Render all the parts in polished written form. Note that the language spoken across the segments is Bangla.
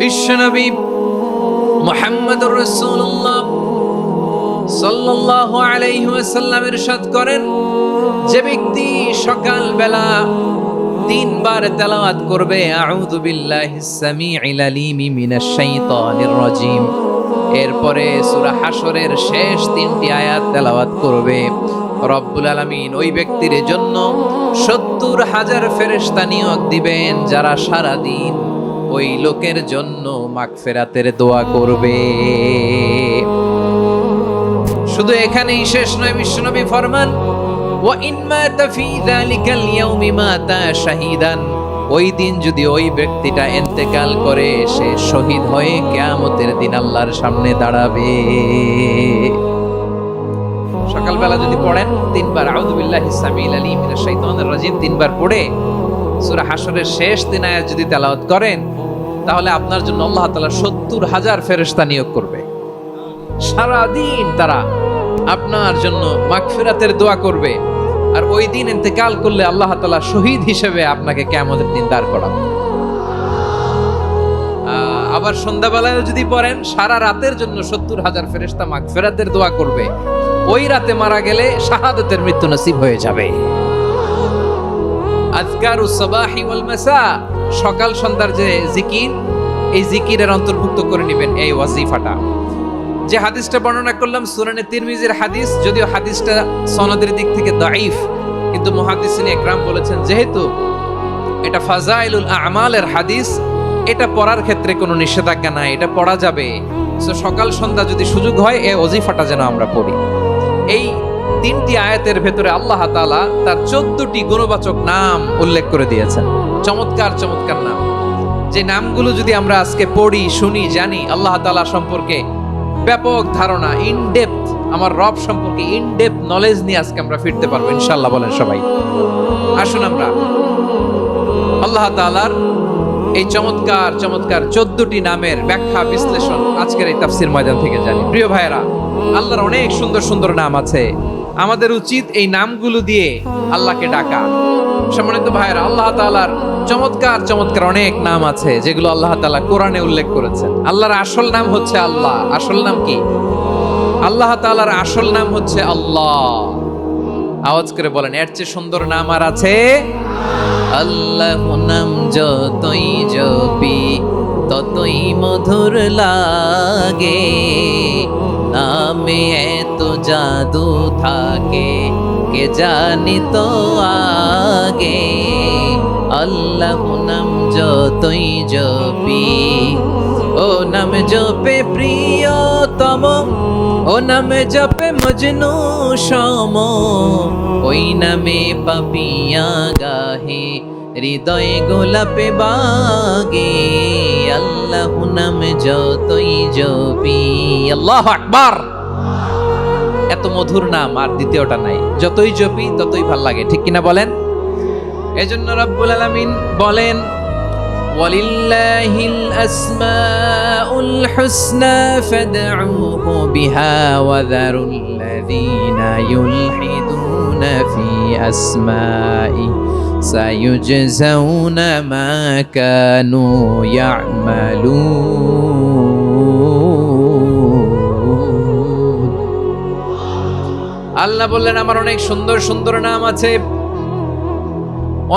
বিশ্বনবী মুহাম্মদুর রাসূলুল্লাহ সাল্লাল্লাহু আলাইহি ওয়াসাল্লাম ইরশাদ করেন, যে ব্যক্তি সকাল বেলা 3 বার তেলাওয়াত করবে আউযু বিল্লাহিস সামিউল আলিম মিনাশ শাইতানির রাজিম, এরপরে সূরা হাশরের শেষ 3টি আয়াত তেলাওয়াত করবে, রব্বুল আলামিন ওই ব্যক্তির জন্য 70,000 ফেরেশতা নিয়োগ দিবেন যারা সারা দিন ওই লোকের জন্য মাগফিরাতের দোয়া করবে। শুধু এখানেই শেষ নয়, বিশ্বনবী ফরমান ওয়া ইন মাতা ফি যালিকাল ইয়াউমি মাতা শাহীদান, ওই দিন যদি ওই ব্যক্তিটা ইন্তেকাল করে সে শহীদ হয়ে কিয়ামতের দিন আল্লাহর সামনে দাঁড়াবে। সকালবেলা যদি পড়েন 3 বার আউযু বিল্লাহিস সামিউল আলিম মিনাশ শাইতানির রাজিম 3 বার পড়ে সূরা হাশরের শেষ 3 আয়াত যদি তেলাওয়াত করেন, তাহলে আপনার জন্য আল্লাহ তাআলা 70,000 ফেরেশতা নিয়োগ করবে। সারা দিন তারা আপনার জন্য মাগফিরাতের দোয়া করবে, আর ওই দিন ইন্তেকাল করলে আল্লাহ তাআলা শহীদ হিসেবে আপনাকে কিয়ামতের দিন দাঁড় করাবে। আবার সন্ধ্যাবেলায় যদি পড়েন, সারা রাতের জন্য 70,000 ফেরেশতা মাগফিরাতের দোয়া করবে। ওই রাতে মারা গেলে শাহাদাতের মৃত্যু নসিব হয়ে যাবে। আযকারুস সাবাহি ওয়াল মাসা, সকাল সন্ধ্যার যে জিকির, এই জিকিরের অন্তর্ভুক্ত করে নেবেন এই ওয়াজিফাটা। যে হাদিসটা বর্ণনা করলাম সুনানে তিরমিজির হাদিস, যদিও হাদিসটা সনদের দিক থেকে দাঈফ, কিন্তু মুহাদ্দিসিন ইকরাম বলেছেন যেহেতু এটা ফাজাইলুল আমালের হাদিস, এটা পড়ার ক্ষেত্রে কোনো নিষেধাজ্ঞা নাই, এটা পড়া যাবে। সো সকাল সন্ধ্যা যদি সুযোগ হয় এই ওয়াজিফাটা যেন আমরা পড়ি। এই 3টি আয়াতের ভেতরে আল্লাহ তাআলা তার 14টি গুণবাচক নাম উল্লেখ করে দিয়েছেন। চমৎকার চমৎকার নাম, যে নামগুলো যদি আমরা আজকে পড়ি, শুনি, জানি, আল্লাহ তাআলা সম্পর্কে ব্যাপক ধারণা, ইন ডেপথ, আমার রব সম্পর্কে ইন ডেপথ নলেজ নিয়ে আজকে আমরা ফিরতে পারবো ইনশাআল্লাহ। বলেন সবাই, আসুন আমরা আল্লাহ তাআলার এই চমৎকার চমৎকার 14টি নামের ব্যাখ্যা বিশ্লেষণ আজকের এই তাফসীর ময়দান থেকে জানি। প্রিয় ভাইয়েরা, আল্লাহর অনেক সুন্দর সুন্দর নাম আছে, আমাদের উচিত এই নামগুলো দিয়ে আল্লাহকে ডাকা। সম্মানিত ভাইয়েরা, আল্লাহ তাআলার চমৎকার চমৎকার অনেক নাম আছে যেগুলো আল্লাহ তাআলা কোরআনে উল্লেখ করেছেন। আল্লাহর আসল নাম হচ্ছে আল্লাহ। আসল নাম কি? আল্লাহ তাআলার আসল নাম হচ্ছে আল্লাহ। আওয়াজ করে বলেন, এর চেয়ে সুন্দর নাম আর আছে? আল্লাহ নাম যতই জপি ততই মধুর লাগে, নামে এত জাদু থাকে কে জানি তো আগে। আল্লাহ নাম যতই জপি, ও নাম জপে প্রিয়তম, ও নামে জপে মজনু সম, ওই নামে পাপিয়া গাহে হৃদয়ে গোলাপে বাগে। আল্লাহ নাম যতই জপি, আল্লাহু আকবার। এত মধুর নাম আর দ্বিতীয়টা নাই, যতই জপি ততই ভাল লাগে, ঠিক কিনা বলেন? এজন্য রব্বুল আলামিন বলেন, ওয়ালিল্লাহিল আসমাউল হুসনা ফাদউহু বিহা ওয়া যারুল্লাযীনা ইউলহিদুনা ফি আসমাই সায়ুজজাউনা মা কানু ইয়ামালুন। আল্লাহ বললেন, আমার অনেক সুন্দর সুন্দর নাম আছে,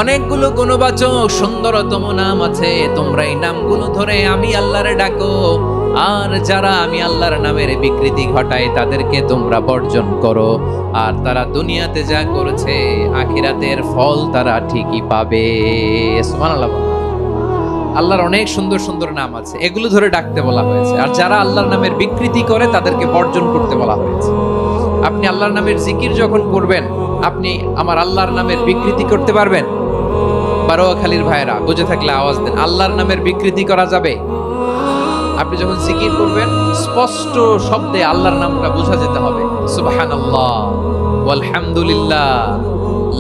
অনেকগুলো গুণবাচক সুন্দরতম নাম আছে। তোমরা এই নামগুলো ধরে আমি আল্লাহরে ডাকো, আর যারা আমি আল্লাহর নামের বিকৃতি ঘটায় তাদেরকে তোমরা বর্জন করো, আর তারা দুনিয়াতে যা করেছে আখিরাতের ফল তারা ঠিকই পাবে। সুবহানাল্লাহ। আল্লাহর অনেক সুন্দর সুন্দর নাম আছে, এগুলো ধরে ডাকতে বলা হয়েছে, আর যারা আল্লাহর নামের বিকৃতি করে তাদেরকে বর্জন করতে বলা হয়েছে। আপনি আল্লাহর নামের জিকির যখন করবেন, আপনি আমার আল্লাহর নামের বিকৃতি করতে পারবেন? বারোয়াখালীর ভাইরা বুঝে থাকলে আওয়াজ দেন, আল্লাহর নামের বিকৃতি করা যাবে? আপনি যখন জিকির করবেন স্পষ্ট শব্দে আল্লাহর নামটা বোঝা যেতে হবে। সুবহানাল্লাহ, ওয়ালহামদুলিল্লাহ,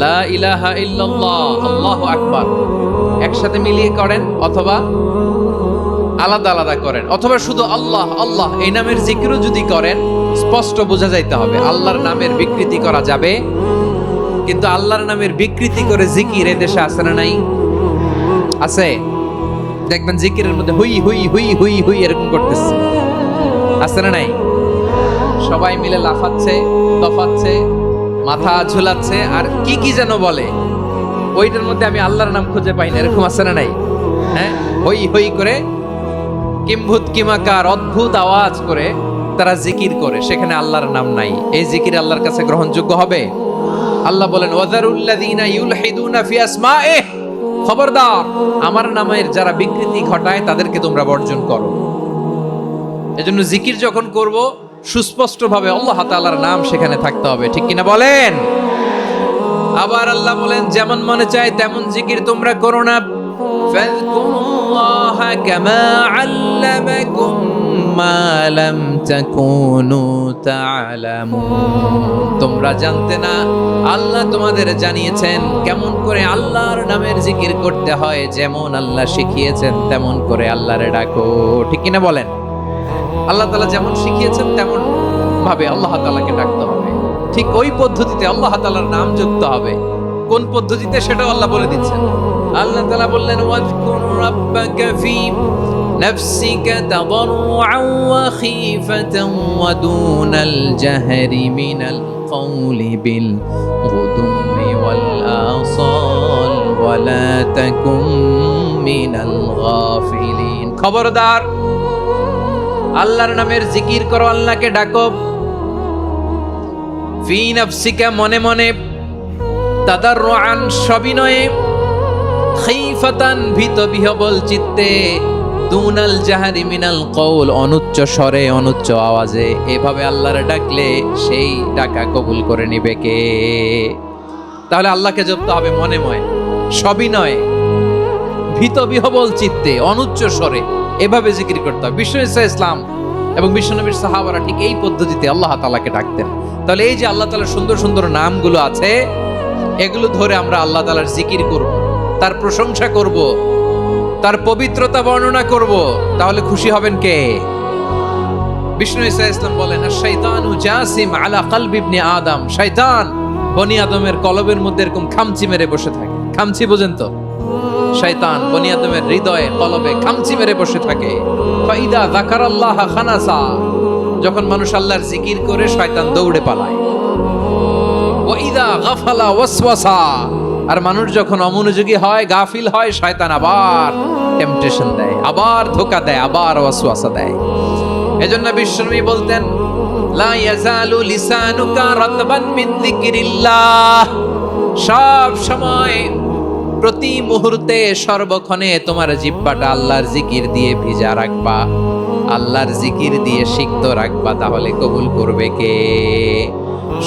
লা ইলাহা ইল্লাল্লাহ, আল্লাহু আকবার একসাথে মিলিয়ে করেন, অথবা আলাদা আলাদা করেন, অথবা শুধু আল্লাহ আল্লাহ এই নামের জিকিরও যদি করেন স্পষ্ট বোঝা যাইতে হবে। আল্লাহর নামের বিকৃতি করা যাবে, কিন্তু আল্লাহর নামের বিকৃতি করে জিকির এই দেশে আছে না নাই? আছে? দেখবেন জিকিরের মধ্যে হুই হুই হুই হুই হুই এরকম করতেছে, আছে না নাই? সবাই মিলে লাফাচ্ছে, দফাচ্ছে, মাথা ঝুলাচ্ছে, আর কি কি যেন বলে, ওইটার মধ্যে আমি আল্লাহর নাম খুঁজে পাই না, এরকম আছে না নাই? হ্যাঁ, হই হই করে কিম্ভূত কিমাকার অদ্ভুত আওয়াজ করে তারা জিকির করে, সেখানে আল্লাহর নাম নাই। এই জিকির আল্লাহর কাছে গ্রহণযোগ্য হবে? আল্লাহ বলেন ওয়াযারুল্লাযীনা ইউলহিদুনা ফি আসমাইহি, খবরদার আমার নামের যারা বিকৃতি ঘটায় তাদেরকে তোমরা বর্জন করো। এজন্য জিকির যখন করব সুস্পষ্টভাবে আল্লাহ তাআলার নাম সেখানে থাকতে হবে, ঠিক কিনা বলেন? আবার আল্লাহ বলেন যেমন মনে চায় তেমন জিকির তোমরা করো না। ফাযকুরুল্লাহা কামা আল্লামাকুম মা লাম তাকুনু তা'লামুন, তোমরা জানতে না, আল্লাহ তোমাদের জানিয়েছেন কেমন করে আল্লাহর নামের জিকির করতে হয়, যেমন আল্লাহ শিখিয়েছেন তেমন করে আল্লাহরে ডাকো, ঠিক কিনা বলেন? আল্লাহ তাআলা যেমন শিখিয়েছেন তেমন ভাবে আল্লাহ তাআলাকে ডাকতে হবে, ঠিক ওই পদ্ধতিতে আল্লাহ তাআলার নাম যুক্ত হবে। কোন পদ্ধতিতে সেটাও আল্লাহ বলে দিচ্ছেন। আল্লাহ তাআলা বললেন ওয়াযকুর রাব্বাকা ফি নাফসিকা তাদাররুআন ওয়া খীফাতান ওয়া দুনাল জাহরি মিনাল কওলি বিল গুদুম্মি ওয়াল আসাল ওয়া লা তাকুম মিনাল গাফিলিন, খবরদার আল্লাহর নামের জিকির করো, আল্লাহকে ডাকো। ফি নাফসিকা মনে মনে, তাদাররুআন সবিনয়ে, খীফাতান ভীত বিহবল চিত্তে, দুনাল জাহারি মিনাল কওল অনুচ্চ স্বরে অনুচ্চ আওয়াজে, এভাবে আল্লাহর ডাকলে সেই ডাকা কবুল করে নিবে কে? তাহলে আল্লাহকে জপতে হবে মনে মনে, সবিনয়ে, ভীত বিহবল চিত্তে, অনুচ্চ স্বরে, এভাবে জিকির করতে হবে। বিশ্ব ইসলাম এবং বিশ্বনবীর সাহাবারা ঠিক এই পদ্ধতিতে আল্লাহ তাআলাকে ডাকতেন। তাহলে এই যে আল্লাহ তাআলার সুন্দর সুন্দর নামগুলো আছে, এগুলো ধরে আমরা আল্লাহ তাআলার জিকির করব, তার প্রশংসা করব, তার পবিত্রতা বর্ণনা করব, তাহলে খুশি হবেন কে? বিষ্ণু ঈসা ইসলাম বলেন আশ-শাইতানু জাসিম আলা কলবি ইবনে আদম, শয়তান বনি আদমের কলবের মধ্যে এরকম খামচি মেরে বসে থাকে। খামচি বোঝেন তো? শয়তান বনি আদমের হৃদয়ে কলবে খামচি মেরে বসে থাকে। ফাইদা যাকারাল্লাহ খানাসা, যখন মানুষ আল্লাহর জিকির করে শয়তান দৌড়ে পালায়। ওয়া ইদা গাফালা ওয়াসওয়াসা, আর মানুষ যখন অমনোযোগী হয়, গাফিল হয়, শয়তান আবার টেম্পটেশন দেয়, আবার ধোঁকা দেয়, আবার ওয়াসওয়াসা দেয়। এজন্য বিশ্বনবী বলতেন লা ইয়াজালু লিসানুকা রাতবান মিন যিকরিল্লাহ, সব সময় প্রতি মুহূর্তে সর্বক্ষণে তোমার জিহ্বাটা আল্লাহর জিকির দিয়ে ভিজা রাখবা, আল্লাহর জিকির দিয়ে সিক্ত রাখবা, তাহলে কবুল করবে কে?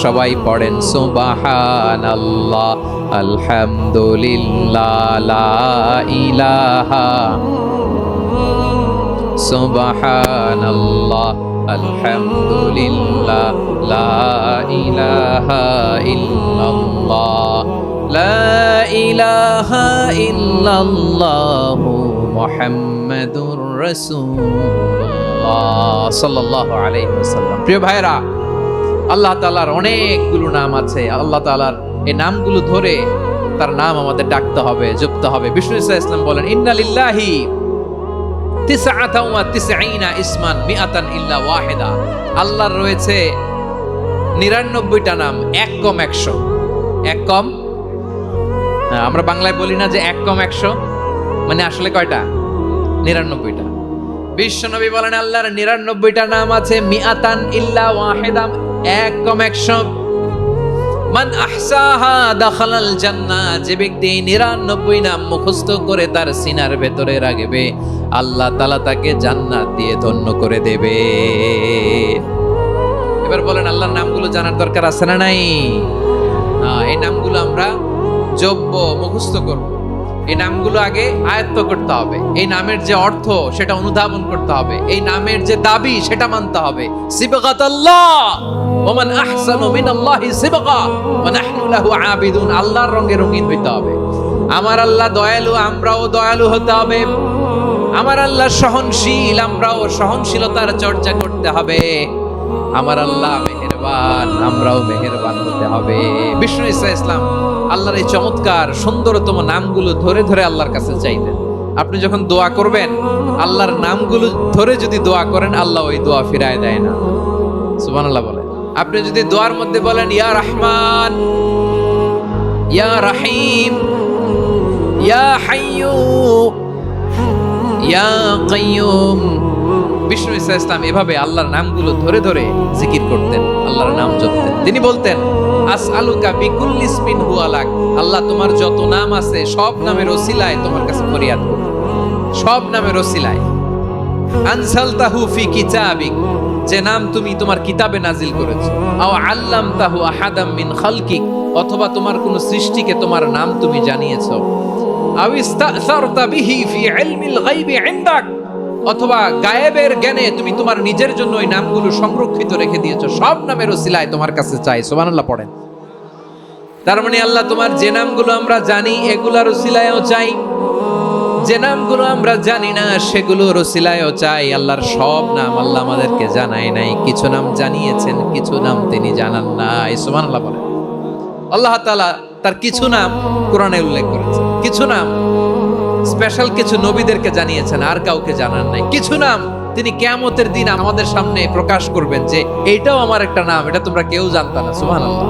সবাই পড়েন সুবহানাল্লাহ আলহামদুলিল্লাহ লা ইলাহা, সুবহানাল্লাহ আলহামদুলিল্লাহ লা ইলাহা ইল্লাল্লাহ লা ইলাহা ইল্লাল্লাহু মুহাম্মাদুর রাসূলুল্লাহ সাল্লাল্লাহু আলাইহি ওয়াসাল্লাম। প্রিয় ভাইরা, আল্লাহ তাআলার অনেকগুলো নাম আছে। আল্লাহ তাআলার এই নামগুলো ধরে তার নাম আমাদের ডাকতে হবে, জপতে হবে। বিষ্ণু ইসলাম বলেন ইন্না লিল্লাহি 99 ইসমান মিআতান ইল্লা ওয়াহিদা, আল্লাহর রয়েছে 99টা নাম, এক কম 100। এক কম, আমরা বাংলায় বলি না যে এক কম 100, মানে আসলে কয়টা? 99টা। বিশ্বনবী বলেন আল্লাহর 99টা নাম আছে, মিআতান ইল্লা ওয়াহিদা, এক কম 100। মান আহসাহা দাখালাল জান্নাহ, যে ব্যক্তি 99 নাম মুখস্থ করে তার সিনার ভেতরে রাখবে, আল্লাহ তাআলা তাকে জান্নাত দিয়ে ধন্য করে দেবে। এবার বলেন আল্লাহর নামগুলো জানার দরকার আছে না নাই? এই নামগুলো আমরা জপব, মুখস্থ করব। এই নামগুলো আগে আয়ত্ত করতে হবে। এই নামের যে অর্থ সেটা অনুধাবন করতে হবে। এই নামের যে দাবি সেটা মানতে হবে। সিবগাতাল্লাহ ওয়া মান আহসানু মিনাল্লাহি সিবগা ওয়া নাহনু লাহু আবিদুন, আল্লাহর রঙে রঙিন হইতে হবে। আমার আল্লাহ দয়ালু, আমরাও দয়ালু হতে হবে। আমার আল্লাহ সহনশীল, আমরাও সহনশীলতার চর্চা করতে হবে। আমার আল্লাহ মেহেরবান, আমরাও মেহেরবান হতে হবে। বিষ্ণু ইসা ইসলাম আল্লাহর এই চমৎকার সুন্দরতম নামগুলো ধরে ধরে আল্লাহর কাছে চাইতেন। আপনি যখন দোয়া করবেন আল্লাহর নামগুলো ধরে যদি দোয়া করেন আল্লাহ ওই দোয়া ফিরায় দেয় না। সুবহানাল্লাহ বলে। আপনি যদি দোয়ার মধ্যে বলেন ইয়া রহমান, ইয়া রহিম, ইয়া হাইয়্যু, ইয়া কাইয়্যুম, বিষ্ণু ঈসা ইসলাম এভাবে আল্লাহর নামগুলো ধরে ধরে জিকির করতেন, আল্লাহর নাম জপতেন। তিনি বলতেন আসআলুকা বিকুল্লি ইসমিন হুয়া লাক, আল্লাহ তোমার যত নাম আছে সব নামের ওসিলায় তোমার কাছে ফরিয়াদ করি, সব নামের ওসিলায়। আনসালতাহু ফি কিতাবিক, যে নাম তুমি তোমার কিতাবে নাজিল করেছো। আও আল্লামতাহু আহাদাম মিন খালকিক, অথবা তোমার কোন সৃষ্টিকে তোমার নাম তুমি জানিয়েছো। আও ইস্তাসারতা বিহি ফি ইলমিল গায়বি ইনদাক, অথবা গায়েবের জ্ঞানে তুমি তোমার নিজের জন্য ওই নামগুলো সংরক্ষিত রেখে দিয়েছো। সব নামের ওসিলায় তোমার কাছে চাই। সুবহানাল্লাহ পড়েন। তার মানে আল্লাহ তোমার যে নামগুলো আমরা জানি এগুলোর ওসিলায়ও চাই, যে নামগুলো আমরা জানি না সেগুলোর ওসিলায়ও চাই। আল্লাহর সব নাম আল্লাহ আমাদেরকে জানায় নাই, কিছু নাম জানিয়েছেন, কিছু নাম তিনি জানান নাই। সুবহানাল্লাহ বলেন। আল্লাহ তাআলা তার কিছু নাম কোরআনে উল্লেখ করেছেন, কিছু নাম স্পেশাল কিছু নবীদেরকে জানিয়েছেন, আর কাউকে জানান নাই। কিছু নাম তিনি কিয়ামতের দিন আমাদের সামনে প্রকাশ করবেন যে এইটাও আমার একটা নাম, এটা তোমরা কেউ জানতা না। সুবহানাল্লাহ।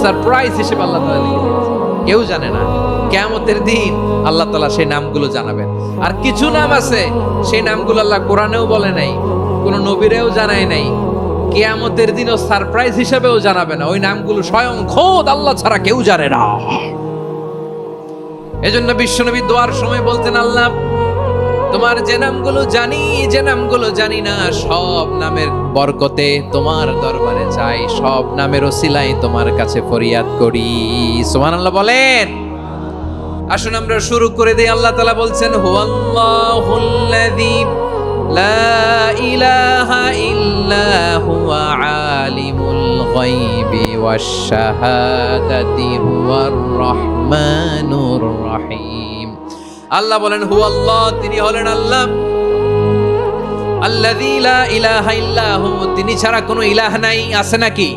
সারপ্রাইজ হিসেবে আল্লাহ তাআলা লিখে দিয়েছেন, কেউ জানে না। কিয়ামতের দিন আল্লাহ তাআলা সেই নামগুলো জানাবেন। আর কিছু নাম আছে সেই নামগুলো আল্লাহ কোরআনেও বলে নাই, কোন নবীরেও জানায় নাই, কিয়ামতের দিনও সারপ্রাইজ হিসেবেও জানাবে না। ওই নামগুলো স্বয়ং খোদ আল্লাহ ছাড়া কেউ জানে না। এজন্য বিশ্বনবী দোয়ার সময় বলতেন আল্লাহ তোমার যে নামগুলো জানি, যে নামগুলো জানি না, সব নামের বরকতে তোমার দরবারে চাই, সব নামের ওসিলায় তোমার কাছে ফরিয়াদ করি। সুবহানাল্লাহ বলেন। আসুন আমরা শুরু করে দেই। আল্লাহ তাআলা বলছেন হুয়াল্লাহুল্লাযী লা ইলাহা ইল্লা হুয়া আলিমুল গায়বি ওয়াশ শাহাদাতি হুয়ার রহমানুর রহিম। আল্লাহ বলেন হুয়াল্লাহ, তিনি হলেন আল্লাহ, আল্লাযী লা ইলাহা ইল্লা হু, তিনি ছাড়া কোনো ইলাহ নাই। আছে নাকি?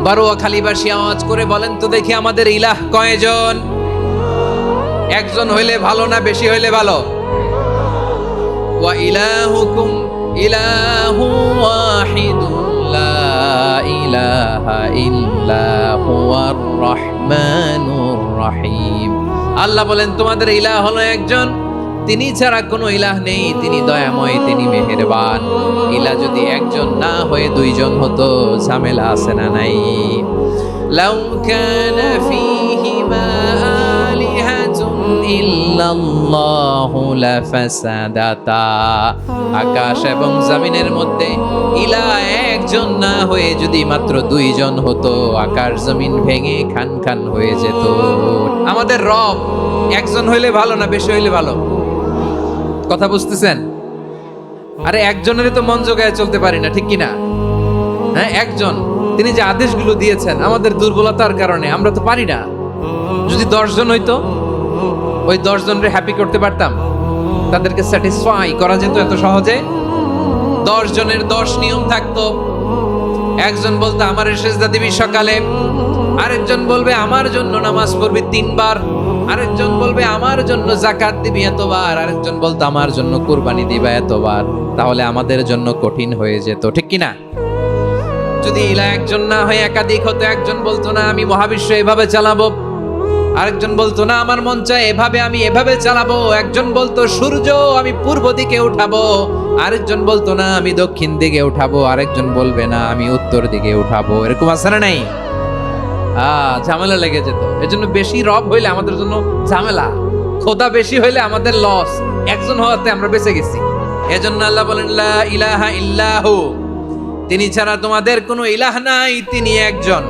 বারোয়াখালীবাসী আওয়াজ করে বলেন তো দেখি আমাদের ইলাহ কয়জন? একজন হইলে ভালো না বেশি হইলে ভালো? ওয়া ইলাহুকুম ইলাহু ওয়াহিদুন লা ইলাহা ইল্লা হুয়ার রহমানুর রহিম। আল্লাহ বলেন তোমাদের ইলাহ হলো একজন, তিনি ছাড়া কোনো ইলাহ নেই, তিনি দয়াময়, তিনি মেহেরবান। ইলাহ যদি একজন না হয়ে দুইজন হতো, ঝামেলা আছে না নাই? লাউ কানা ফীহিমা আলিহাতুন ইল্লাল্লাহু লাফাসাদাতা, আকাশ এবং জমিনের মধ্যে ইলাহ একজন না হয়ে যদি মাত্র দুইজন হতো, আকাশ জমিন ভেঙে খান খান হয়ে যেত। আমাদের রব একজন হইলে ভালো না বেশি হইলে ভালো? কথা বুঝতেছেন? আরে একজনের তো মন জোগায় চলতে পারি না, ঠিক কিনা? হ্যাঁ, একজন, তিনি যে আদেশগুলো দিয়েছেন আমাদের দুর্বলতার কারণে আমরা তো পারি না। যদি 10 জন হইতো, ওই 10 জনরে হ্যাপি করতে পারতাম, তাদেরকে স্যাটিসফাই করা যেত এত সহজে। 10 জনের 10 নিয়ম থাকতো। একজন বলতো আমার সেজদা দিবি সকালে, আরেকজন বলবে আমার জন্য নামাজ পড়বি 3 বার, আরেকজন বলবে আমার জন্য যাকাত দিবি এতবার, আরেকজন বলতো আমার জন্য কুরবানি দিবা এতবার। তাহলে আমাদের জন্য কঠিন হয়ে যেত, ঠিক কিনা? যদি ইলাহ একজন না হয়ে একাধিক হতো, একজন বলতো না আমি মহাবিশ্ব এভাবে চালাবো, আরেকজন বলতো না আমার মন চায় এভাবে, আমি এভাবে চালাবো, একজন বলতো সূর্য আমি পূর্ব দিকে উঠাবো, আরেকজন বলতো না আমি দক্ষিণ দিকে উঠাবো, আরেকজন বলবে না আমি উত্তর দিকে উঠাবো। এরকম আছে না নাই? ঝামেলা লেগে যেত। এজন্য বেশি রব হইলে আমাদের জন্য ঝামেলা, খোদা বেশি হইলে আমাদের লস। একজন হওয়াতে আমরা বেঁচে গেছি। এজন্য আল্লাহ বলেন লা ইলাহা ইল্লাহু, তিনি ছাড়া তোমাদের কোনো ইলাহ নাই, তিনি একজন।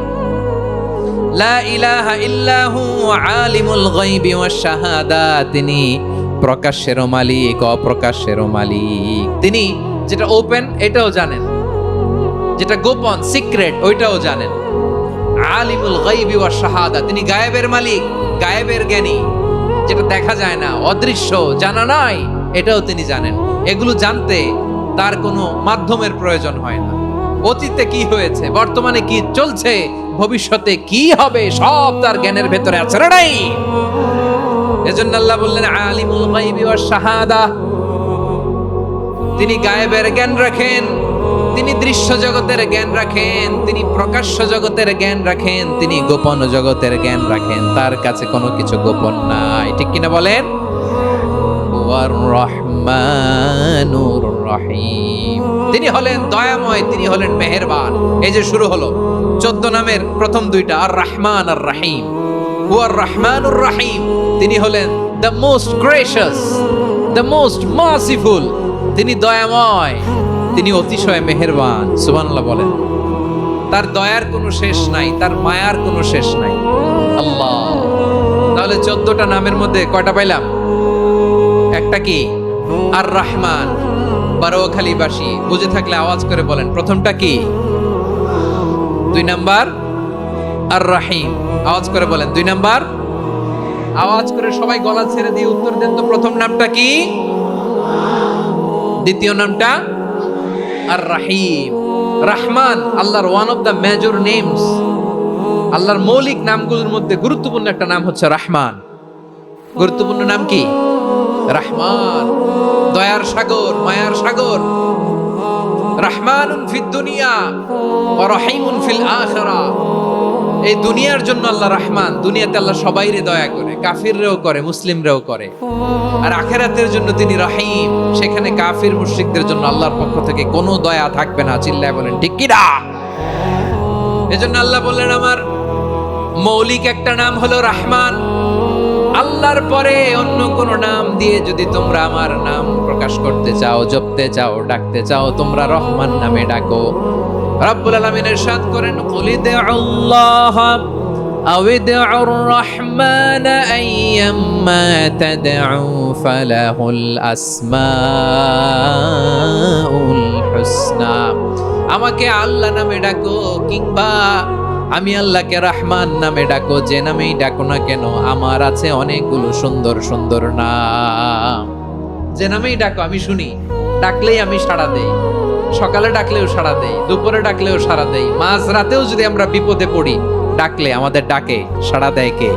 লা ইলাহা ইল্লাহু আলিমুল গায়বি ওয়াশ শাহাদা, তিনি প্রকাশেরও মালিক অপ্রকাশেরও মালিক। তিনি যেটা ওপেন এটাও জানেন, যেটা গোপন সিক্রেট ওইটাও জানেন। আলিমুল গায়বি ওয়াশ শাহাদা, তিনি গায়েবের মালিক, গায়েবের জ্ঞানী, যেটা দেখা যায় না, অদৃশ্য, জানা নাই, এটাও তিনি জানেন। এগুলো জানতে তার কোনো মাধ্যমের প্রয়োজন হয় না। অতীতে কি হয়েছে, বর্তমানে কি চলছে, ভবিষ্যতে কি হবে, সব তার জ্ঞানের ভেতরে আছে না নাই? এজন্য আল্লাহ বললেন আলিমুল গায়বি ওয়াশ শাহাদা, তিনি গায়েবের জ্ঞান রাখেন, তিনি দৃশ্য জগতের জ্ঞান রাখেন, তিনি প্রকাশ্য জগতের জ্ঞান রাখেন, তিনি গোপন জগতের জ্ঞান রাখেন। তার কাছে কোনো কিছু গোপন নাই, ঠিক কিনা বলেন? ওয়ার রহমানুর রহিম, তিনি হলেন দয়াময়, তিনি হলেন মেহেরবান। এই যে শুরু হলো 14 নামের প্রথম দুইটা, আর রহমান আর রহিম। ওয়ার রহমানুর রহিম, তিনি হলেন the most gracious, the most merciful, তিনি দয়াময়, তিনি অতিশয় মেহেরবান। সুবহানাল্লাহ বলেন। তার দয়ার কোনো শেষ নাই, তার মায়ার কোনো শেষ নাই। আল্লাহ, তাহলে 14টা নামের মধ্যে কয়টা পাইলাম? একটা কি? আর রহমান। বারোয়াখালীবাসী বুঝে থাকলে আওয়াজ করে বলেন, প্রথমটা কি? 2 নাম্বার আর রহিম। আওয়াজ করে বলেন 2 নাম্বার। আওয়াজ করে সবাই গলা ছেড়ে দিয়ে উত্তর দেন তো, প্রথম নামটা কি? দ্বিতীয় নামটা? আর রহিম। রহমান আল্লাহর one of the major names, আল্লাহর মৌলিক নামগুলোর মধ্যে গুরুত্বপূর্ণ একটা নাম হচ্ছে রহমান। গুরুত্বপূর্ণ নাম কি? রহমান, দয়ার সাগর, মায়ার সাগর। রহমানুন ফিদ দুনিয়া ওয়া রহিমুন ফিল আখিরা। এই দুনিয়ার জন্য আল্লাহ রহমান, দুনিয়াতে আল্লাহ সবাইরে দয়া করে, কাফিররেও করে, মুসলিমরেও করে। আর আখিরাতের জন্য তিনি রহিম, সেখানে কাফির মুশরিকদের জন্য আল্লাহর পক্ষ থেকে কোনো দয়া থাকবে না। চিল্লায় বলেন ঠিক কি না? এজন্য আল্লাহ বললেন আমার মৌলিক একটা নাম হলো রহমান। আল্লাহর পরে অন্য কোন নাম দিয়ে যদি তোমরা আমার নাম প্রকাশ করতে চাও, জপতে চাও, ডাকতে চাও, তোমরা রহমান নামে ডাকো। রব্বুল আলামিন ইরশাদ করেন, কুলিদুল্লাহ আউদিউর রহমান আইয়াম্মা তাদউ ফালাহুল আসমাউল হুসনা। আমাকে আল্লাহ নামে ডাকো, কিংবা আমি আল্লাহকে রহমান নামে ডাকো, যে নামেই ডাকো না কেন আমার আছে অনেকগুলো সুন্দর সুন্দর নাম। যে নামেই ডাকো আমি শুনি, ডাকলেই আমি সাড়া দেই। সকালে ডাকলেও সাড়া দেই, দুপুরে ডাকলেও সাড়া দেই, মাঝ রাতেও যদি আমরা বিপদে পড়ি, ডাকলে আমাদের ডাকে সাড়া দেয় কে?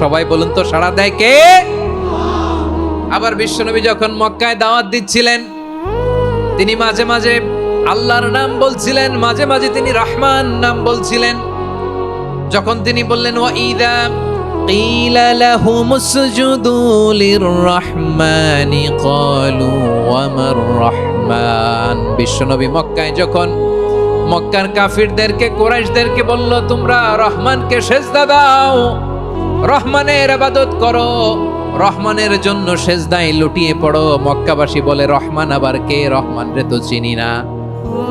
সবাই বলুন তো, সাড়া দেয় কে? আবার বিশ্বনবী যখন মক্কায় দাওয়াত দিচ্ছিলেন, তিনি মাঝে মাঝে আল্লাহর নাম বলছিলেন, মাঝে মাঝে তিনি রহমান নাম বলছিলেন। যখন তিনি বললেন ওয়াইদা কিলা লাহুমুসজুদু লিররহমানি ক্বালু ওয়ামার রহমান। বিশ্বনবী মক্কায় যখন মক্কার কাফিরদেরকে, কুরাইশদেরকে বলল তোমরা রহমানকে সেজদা দাও, রহমানের ইবাদত করো, রহমানের জন্য সেজদায় লুটিয়ে পড়ো, মক্কাবাসী বলে রহমান আবার কে? রহমান রে তো চিনি না।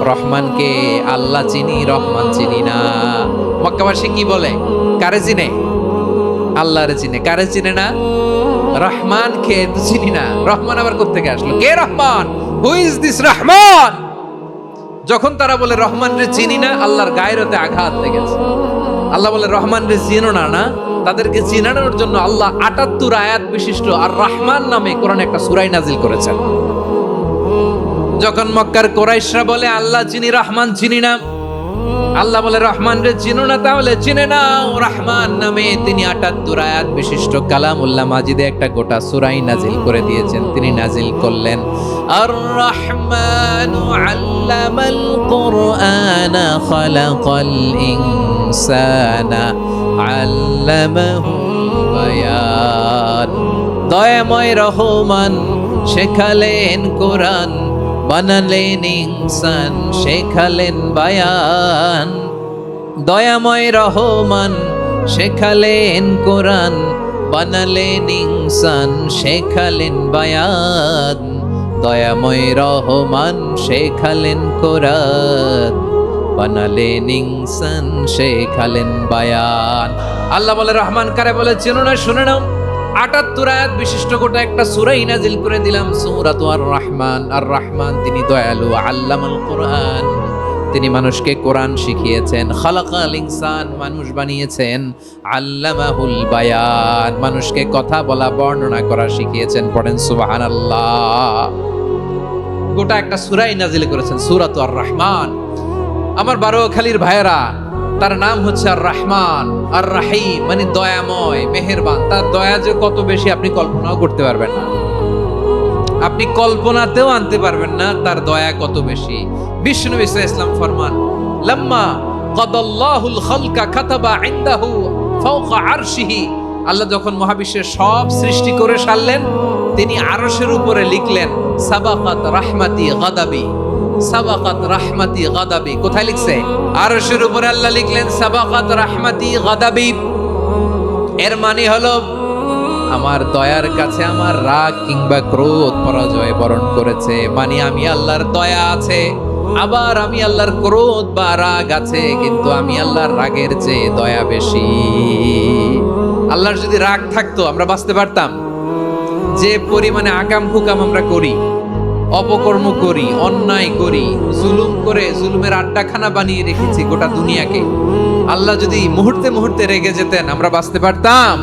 রহমানকে আল্লাহ চিনি, রহমান চিনি না। মক্কাবাসী কি বলে? কারে চিনে? আল্লাহরে চিনে। কারে চিনে না? রহমান কে তো চিনি না। রহমান আবার কোত্থেকে আসলো? কে Rahman? Who is this Rahman? যখন তারা বলে রহমান রে চিনি না, আল্লাহর গায়রতে আঘাত লেগেছে। আল্লাহ বলে রহমান রে চিনো না, না? তাদেরকে চিনানোর জন্য আল্লাহ ৭৮ আয়াত বিশিষ্ট আর রহমান নামে কোরআনে একটা সূরা নাজিল করেছেন। যখন মক্কার কুরাইশরা বলে আল্লাহ চিনি, রহমান চিনি না, আল্লাহ বলে রহমান রে চিনো না, তাহলে চিনে নাও রহমান নামে। তিনি ৭৮ আয়াত বিশিষ্ট কালামুল্লাহ মাজিদে একটা গোটা সূরাই নাজিল করে দিয়েছেন। তিনি নাজিল করলেন আর রহমানু আল্লামাল কুরআনা খালাকাল ইনসানা আল্লামাহুল বায়ান। দয়াময় রহমান শেখালেন কোরআন, বানালেন ইনসান, শেখালেন বায়ান। দয়াময় রহমান শেখালেন কোরআন, বানালেন ইনসান, শেখালেন বায়ান। দয়াময় রহমান শেখালেন কোরআন, বানালেন ইনসান, শেখালেন বায়ান। আল্লাহ বলে রহমান কারে বলে চেনো না? শুনে নাও, ৭৮ আয়াত বিশিষ্ট গোটা একটা সূরাই নাজিল করে দিলাম, সূরাতু আর রহমান। আর রহমান তিনি দয়ালু, আল্লামাল কোরআন, তিনি মানুষকে কোরআন শিখিয়েছেন। খালাকাল ইনসান, মানুষ বানিয়েছেন। আল্লামাহুল বায়ান, মানুষকে কথা বলা, বর্ণনা করা শিখিয়েছেন। পড়েন সুবহানাল্লাহ। গোটা একটা সূরাই নাজিল করেছেন, সূরাতু আর রহমান। আমার বারোখালীর ভাইয়েরা, তার নাম হচ্ছে আর রহমান আর রাহিম, মানে দয়াময় মেহেরবান। তার দয়া যে কত বেশি আপনি কল্পনাও করতে পারবেন না, আপনি কল্পনাতেও আনতে পারবেন না তার দয়া কত বেশি। বিষ্ণু ইসলাম ফরমান, লাম্মা কাদাল্লাহুল খালকা কাতাবা ইনদাহু ফাওকা আরশিহি, আল্লাহ যখন মহাবিশ্বের সব সৃষ্টি করে সারলেন, তিনি আরশের উপরে লিখলেন সাবাকাত রাহমাতি গাদাবি, সাবাকাত রাহমাতি গাদাবি। কোথায় লিখছে? আরশের উপরে আল্লাহ লিখলেন সাবাকাত রাহমাতি গাদাবি। এর মানে হলো আমার দয়ার কাছে আমার রাগ কিংবা ক্রোধ পরাজয় বরণ করেছে, মানে আমি আল্লাহর দয়া আছে, আবার আমি আল্লাহর ক্রোধ বা রাগ আছে, কিন্তু আমি আল্লাহর রাগের চেয়ে দয়া বেশি। আল্লাহর যদি রাগ থাকতো আমরা বাঁচতে পারতাম? যে পরিমাণে আকাম কুকাম আমরা করি, অপকর্ম করি, অন্যায় করি, জুলুম করে জুলুমের আড্ডাখানা বানিয়ে রেখেছি গোটা দুনিয়াকে, আল্লাহ যদি মুহূর্তে মুহূর্তে রেগে যেতেন আমরা বাঁচতে পারতাম?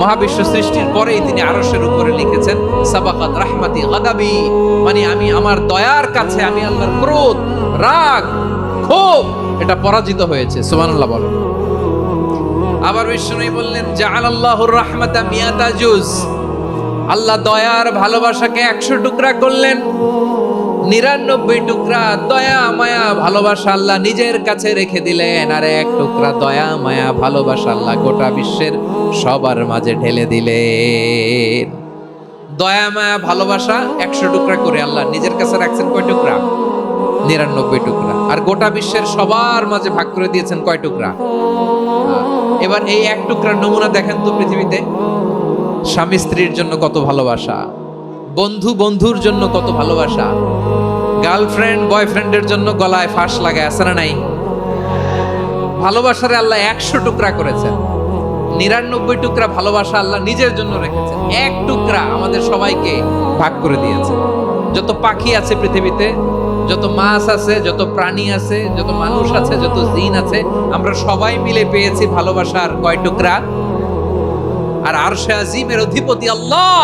মহাবিশ্ব সৃষ্টির পরেই তিনি আরশের উপরে লিখেছেন সাবাকাত রাহমাতি গাদাবি, মানে আমি আমার দয়ার কাছে আমি আল্লাহর ক্রোধ, রাগ, ক্ষোভ এটা পরাজিত হয়েছে। সুবহানাল্লাহ বলেন। আবার বিষ্ণু বললেন জাআলাল্লাহুর রাহমাতা মিয়াতা জুজ, আল্লাহ দয়ার ভালোবাসাকে 100 টুকরা করলেন। 99 টুকরা দয়া মায়া ভালোবাসা আল্লাহ নিজের কাছে রেখে দিলেন, আর 1 টুকরা দয়া মায়া ভালোবাসা আল্লাহ গোটা বিশ্বের সবার মাঝে ঢেলে দিলেন। দয়া মায়া ভালোবাসা 100 টুকরা করে আল্লাহ নিজের কাছে রাখছেন কয় টুকরা? 99 টুকরা। আর গোটা বিশ্বের সবার মাঝে ভাগ করে দিয়েছেন কয় টুকরা? এবার এই 1 টুকরার নমুনা দেখেন তো পৃথিবীতে। স্বামী স্ত্রীর জন্য কত ভালোবাসা, বন্ধু বন্ধুর জন্য কত ভালোবাসা, গার্লফ্রেন্ড বয়ফ্রেন্ডের জন্য গলায় ফাঁস লাগায়, আছে না নাই? ভালোবাসারে আল্লাহ 100 টুকরা করেছেন, 99 টুকরা ভালোবাসা আল্লাহ নিজের জন্য রেখেছেন, 1 টুকরা আমাদের সবাইকে ভাগ করে দিয়েছে। যত পাখি আছে পৃথিবীতে, যত মাছ আছে, যত প্রাণী আছে, যত মানুষ আছে, যত জিন আছে, আমরা সবাই মিলে পেয়েছি ভালোবাসার কয় টুকরা? আর আরশে আজিমের অধিপতি আল্লাহ,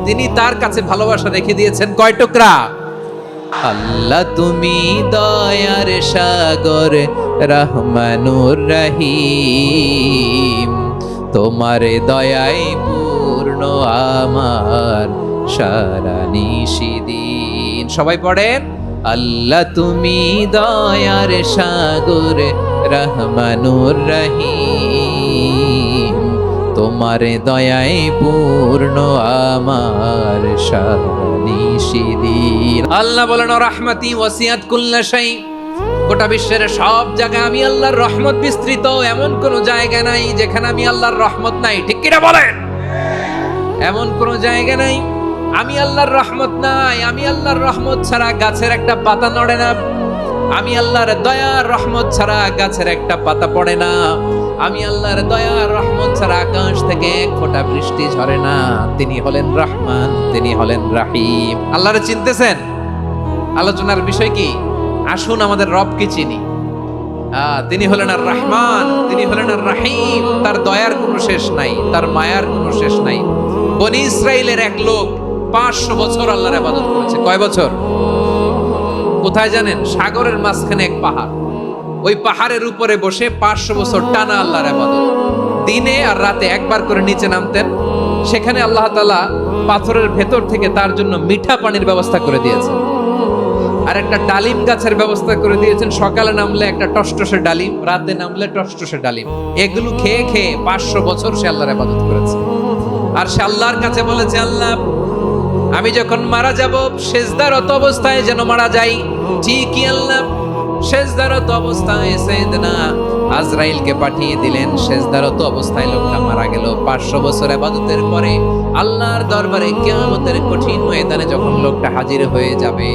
তিনি তার কাছে ভালোবাসা রেখে দিয়েছেন কয় টুকরা? আল্লাহ তুমি দয়ার সাগর রহমানুর রহিম, তোমার দয়ায় পূর্ণ আমার সারা নিশিদিন। সবাই পড়েন, আল্লাহ তুমি দয়ার সাগর রহমানুর রহিম, তোমার দয়ায় পূর্ণ আমার সারা নিশিদিন। আল্লাহ বলেন রাহমাতি ওয়াসিয়াত কুল্লা শাই, গোটা বিশ্বের সব জায়গায় আমি আল্লাহর রহমত বিস্তৃত, এমন কোন জায়গা নাই যেখানে আমি আল্লাহর রহমত নাই। ঠিক কিনা বলেন? এমন কোন জায়গা নাই আমি আল্লাহর রহমত নাই। আমি আল্লাহর রহমত ছাড়া গাছের একটা পাতা নড়ে না, আমি আল্লাহর দয়ার রহমত ছাড়া গাছের একটা পাতা পড়ে না, আমি আল্লাহর দয়ার রহমত ছাড়া আকাশ থেকে 1 ফোঁটা বৃষ্টি ঝরে না। তিনি হলেন রহমান, তিনি হলেন রাহিম। আল্লাহরে চিনতেছেন? আলোচনার বিষয় কি? আসুন আমাদের রবকে চিনি। তিনি হলেন আর রহমান, তিনি হলেন আর রাহিম। তার দয়ার কোনো শেষ নাই, তার মায়ার কোনো শেষ নাই। বনি ইসরাইলের এক লোক 500 বছর আল্লাহর ইবাদত করেছে। কয় বছর? কোথায় জানেন? সাগরের মাঝখানে এক পাহাড়, ওই পাহাড়ের উপরে বসে 500 বছর টানা আল্লাহর ইবাদত। দিনে আর রাতে একবার করে নিচে নামতেন। সেখানে আল্লাহ তাআলা পাথরের ভেতর থেকে তার জন্য মিঠা পানির ব্যবস্থা করে দিয়েছেন, আর একটা ডালিম গাছের ব্যবস্থা করে দিয়েছেন। সকালে নামলে একটা টসটসে ডালিম, রাতে নামলে টসটসে ডালিম। এগুলো খেয়ে খেয়ে 500 বছর সে আল্লাহর ইবাদত করেছে। আর সে আল্লাহর কাছে বলেছে, আল্লাহ আমি যখন মারা যাব সেজদারত অবস্থায় যেন মারা যাই। ঠিকই আল্লাহ সেজদারত অবস্থায় সাইয়েদনা আজরাইলকে পাঠিয়ে দিলেন। সেজদারত অবস্থায় লোকটা মারা গেল। 500 বছর ইবাদতের পরে আল্লাহর দরবারে কিয়ামতের কঠিন ময়দানে যখন লোকটা হাজির হয়ে যাবে,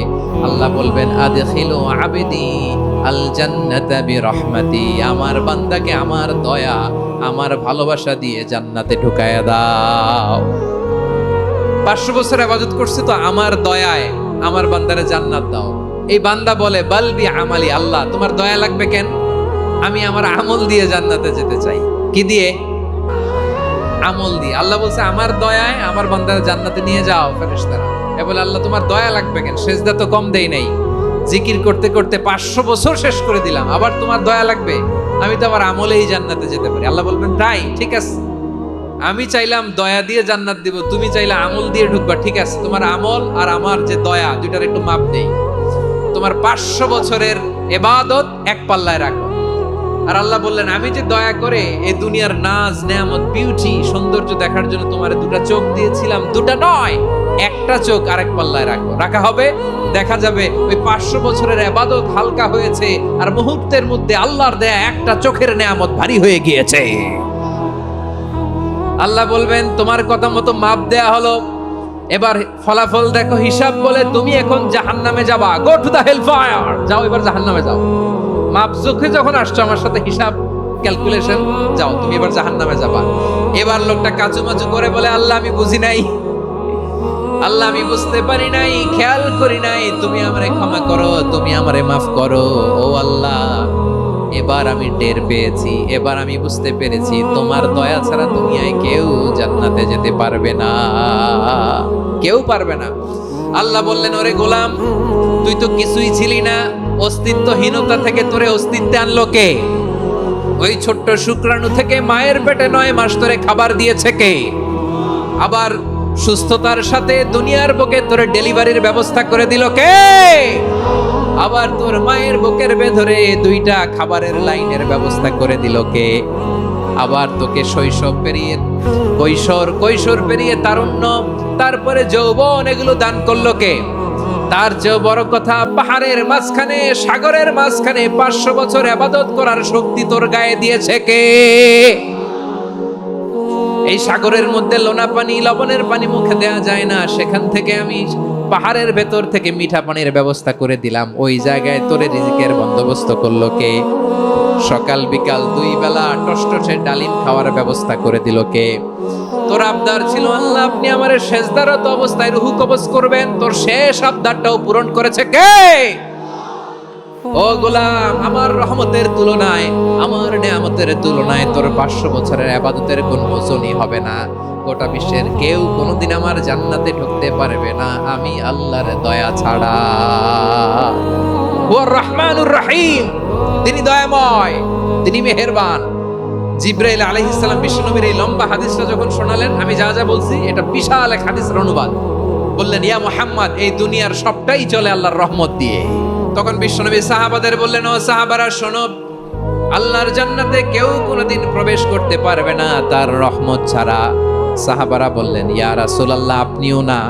আল্লাহ বলবেন আদখিলু আবদি আল জান্নাতা বিরহমাতি, আমার বান্দাকে আমার দয়া আমার ভালোবাসা দিয়ে জান্নাতে ঢুকায়া দাও। 500 বছর ইবাদত করছে তো আমার দয়ায় আমার বান্দারে জান্নাত দাও। এই বান্দা বলে বালবি আমালি, আল্লাহ তোমার দয়া লাগবে কেন? আমি আমার আমল দিয়ে জান্নাতে যেতে চাই। কি দিয়ে? আমল দিয়ে। আল্লাহ বলছে আমার দয়ায় আমার বান্দারে জান্নাতে নিয়ে যাও ফেরেশতারা। এ বলে আল্লাহ তোমার দয়া লাগবে কেন? সেজদা তো কম দেই নাই। জিকির করতে করতে 500 বছর শেষ করে দিলাম, আবার তোমার দয়া লাগবে? আমি তো আবার আমলেই জান্নাতে যেতে পারি। আল্লাহ বলবেন তাই, ঠিক আছে, আমি চাইলাম দয়া দিয়ে জান্নাত দিব, তুমি চাইলে আমল দিয়ে ঢুকবা, ঠিক আছে, তোমার আমল আর আমার যে দয়া দুইটার একটু মাপ দেই। তোমার 500 বছরের ইবাদত এক পাল্লায় রাখো। আর আল্লাহ বললেন আমি যে দয়া করে এই দুনিয়ার নাজ নেয়ামত বিউটি সৌন্দর্য দেখার জন্য তোমার দুটা চোখ দিয়েছিলাম, দুটা নয়, একটা চোখ আরেক পাল্লায় রাখো। রাখা হবে, দেখা যাবে ওই 500 বছরের ইবাদত হালকা হয়েছে আর মুহূর্তের মধ্যে আল্লাহর দেয়া একটা চোখের নেয়ামত ভারী হয়ে গিয়েছে। আল্লাহ বলবেন তোমার কথা মতো মাপ দেয়া হলো, এবার ফলাফল দেখো, হিসাব বলে তুমি এখন জাহান্নামে যাবা, go to the hell fire, যাও এবার জাহান্নামে যাও। মাপ চোখে যখন আসছো আমার সাথে হিসাব ক্যালকুলেশন, যাও তুমি এবার জাহান্নামে যাবা। এবার লোকটা কাচুমাচু করে বলে আল্লাহ আমি বুঝি নাই, আল্লাহ আমি বুঝতে পারি নাই, খেয়াল করি নাই, তুমি আমারে ক্ষমা করো, তুমি আমারে মাফ করো। ও আল্লাহ, এবার আমি টের পেয়েছি, এবার আমি বুঝতে পেরেছি তোমার দয়া ছাড়া দুনিয়ায় কেউ জান্নাতে যেতে পারবে না, কেউ পারবে না। আল্লাহ বললেন ওরে গোলাম, তুই তো কিছুই ছিলি না, অস্তিত্বহীনতা থেকে তোরে অস্তিত্বে আনলো কে? ওই ছোট্ট শুক্রাণু থেকে মায়ের পেটে 9 মাস ধরে খাবার দিয়েছে কে? আবার সুস্থতার সাথে দুনিয়ার বুকে তোরে ডেলিভারির ব্যবস্থা করে দিল কে? আবার তোর মায়ের বুকের ভেতরে 2টা খাবারের লাইনের ব্যবস্থা করে দিল কে? আবার তোকে শৈশব পেরিয়ে কৈশোর পেরিয়ে তারুণ্য, তারপরে যৌবন, এগুলো দান করলো কে? তার চেয়ে বড় কথা, পাহাড়ের মাঝখানে সাগরের মাঝখানে 500 বছর ইবাদত করার শক্তি তোর গায়ে দিয়েছে কে? এই সাগরের মধ্যে লোনা পানি, লবণের পানি মুখে দেয়া যায় না, সেখান থেকে আমি পাহাড়ের ভেতর থেকে মিঠা পানির ব্যবস্থা করে দিলাম, ওই জায়গায় তোরে রিজিকের বন্দোবস্ত করলো কে? সকাল বিকাল 2 বেলা টসটসে ডালিম খাওয়ার ব্যবস্থা করে দিল কে? তোর আবদার ছিল আল্লাহ আপনি আমারে সেজদারত অবস্থায় রুহু কবজ করবেন, তোর শেষ আবদারটাও পূরণ করেছে কে? ও গোলাম, আমার রহমতের তুলনায়, আমার নিয়ামতের তুলনায় তোর 500 বছরের ইবাদতের কোনো ওজনই হবে না। গোটা বিশ্বের কেউ কোনোদিন আমার জান্নাতে ঢুকতে পারবে না আমি আল্লাহর দয়া ছাড়া। হুয়ার রহমানুর রহিম, তিনি দয়াময়, তিনি মেহেরবান। জিবরাইল আলাইহিস সালাম বিশ্বনবীর এই লম্বা হাদিসটা যখন শোনালেন, আমি যা যা বলছি এটা বিশাল এক হাদিসের অনুবাদ, বললেন ইয়া মুহাম্মদ, এই দুনিয়ার সবটাই চলে আল্লাহর রহমত দিয়ে। তখন বিশ্বনবী সাহাবাদের বললেন, ও সাহাবারা শোনো, আল্লাহর জান্নাতে কেউ কোনোদিন প্রবেশ করতে পারবে না তার রহমত ছাড়া। সাহাবারা বললেন ইয়া রাসূলুল্লাহ, আপনিও না,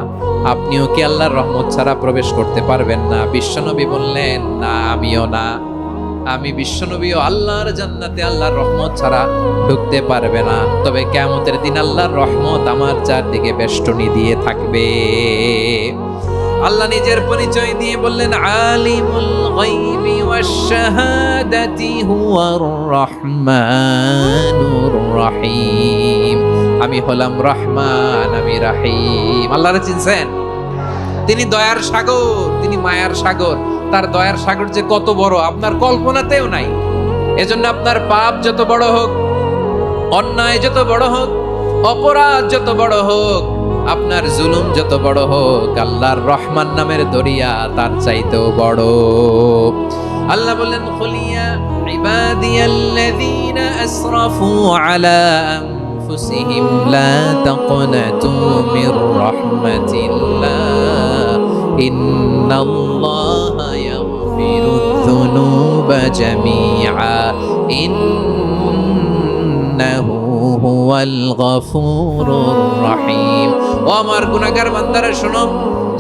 আপনিও কি আল্লাহর রহমত ছাড়া প্রবেশ করতে পারবেন না? বিশ্বনবী বললেন না, আমিও না, আমি বিশ্বনবীও আল্লাহর জান্নাতে আল্লাহর রহমত ছাড়া ঢুকতে পারবে না, তবে কিয়ামতের দিন আল্লাহর রহমত আমার চারদিকে বেষ্টনী দিয়ে থাকবে। আল্লাহ নিজের পরিচয় দিয়ে বললেন আলিমুল গায়বি ওয়াশ শাহাদাতি হুয়ার রহমানুর রহিম, আমি হলাম রহমান, আমি রহিম। আল্লাহরে চিনছেন? তিনি দয়ার সাগর, তিনি মায়ার সাগর। তার দয়ার সাগর যে কত বড় আপনার কল্পনাতেও নাই। এজন্য আপনার পাপ যত বড় হোক, অন্যায় যত বড় হোক, অপরাধ যত বড় হোক, আপনার জুলুম যত বড় হোক, আল্লাহর রহমান নামের দরিয়া তার চাইতেও বড়। আল্লাহ বললেন কুলিয়া ইবাদিয়াল্লাযীনা আসরাফু আলা আনফুসিহিম লা তাকনাতু মির রাহমাতিল্লাহ ইন্নাল্লাহা ইয়াগফিরুয যুনুবা জামিআ ইন্নাহু হুয়াল গফুরুর রহিম। ও আমার গুনাহগার বান্দারা শোনো,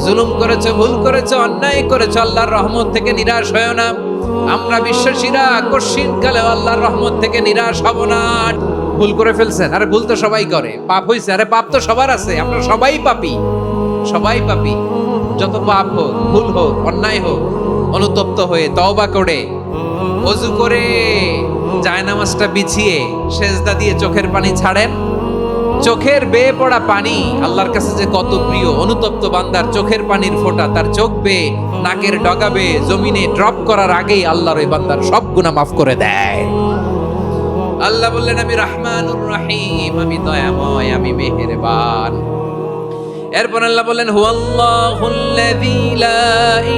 জুলুম করেছো, ভুল করেছো, অন্যায় করেছো, আল্লাহর রহমত থেকে নিরাশ হয়ো না। আমরা বিশ্বাসীরা কশিনকালে আল্লাহর রহমত থেকে নিরাশ হব না। ভুল করে ফেলছেন, আরে ভুল তো সবাই করে, পাপ হইছে, আরে পাপ তো সবার আছে, আমরা সবাই পাপী, সবাই পাপী। যত পাপ হোক, ভুল হোক, অন্যায় হোক, অনুতপ্ত হয়ে তওবা করে ওযু করে জায়নামাজটা বিছিয়ে সেজদা দিয়ে চোখের পানি ছাড়েন। চোখের বেয়ে পড়া পানি আল্লাহর কাছে যে কত প্রিয়। অনুতপ্ত বান্দার চোখের পানির ফোঁটা তার চোখ বেয়ে নাকের ডগা বেয়ে জমিনে ড্রপ করার আগেই আল্লাহর ওই বান্দার সব গুনাহ মাফ করে দেয়। আল্লাহ বললেন আমি রহমানুর রহিম, আমি দয়াময়, আমি মেহেরবান। এরপর আল্লাহ বলেন হুয়াল্লাহুল্লাযী লা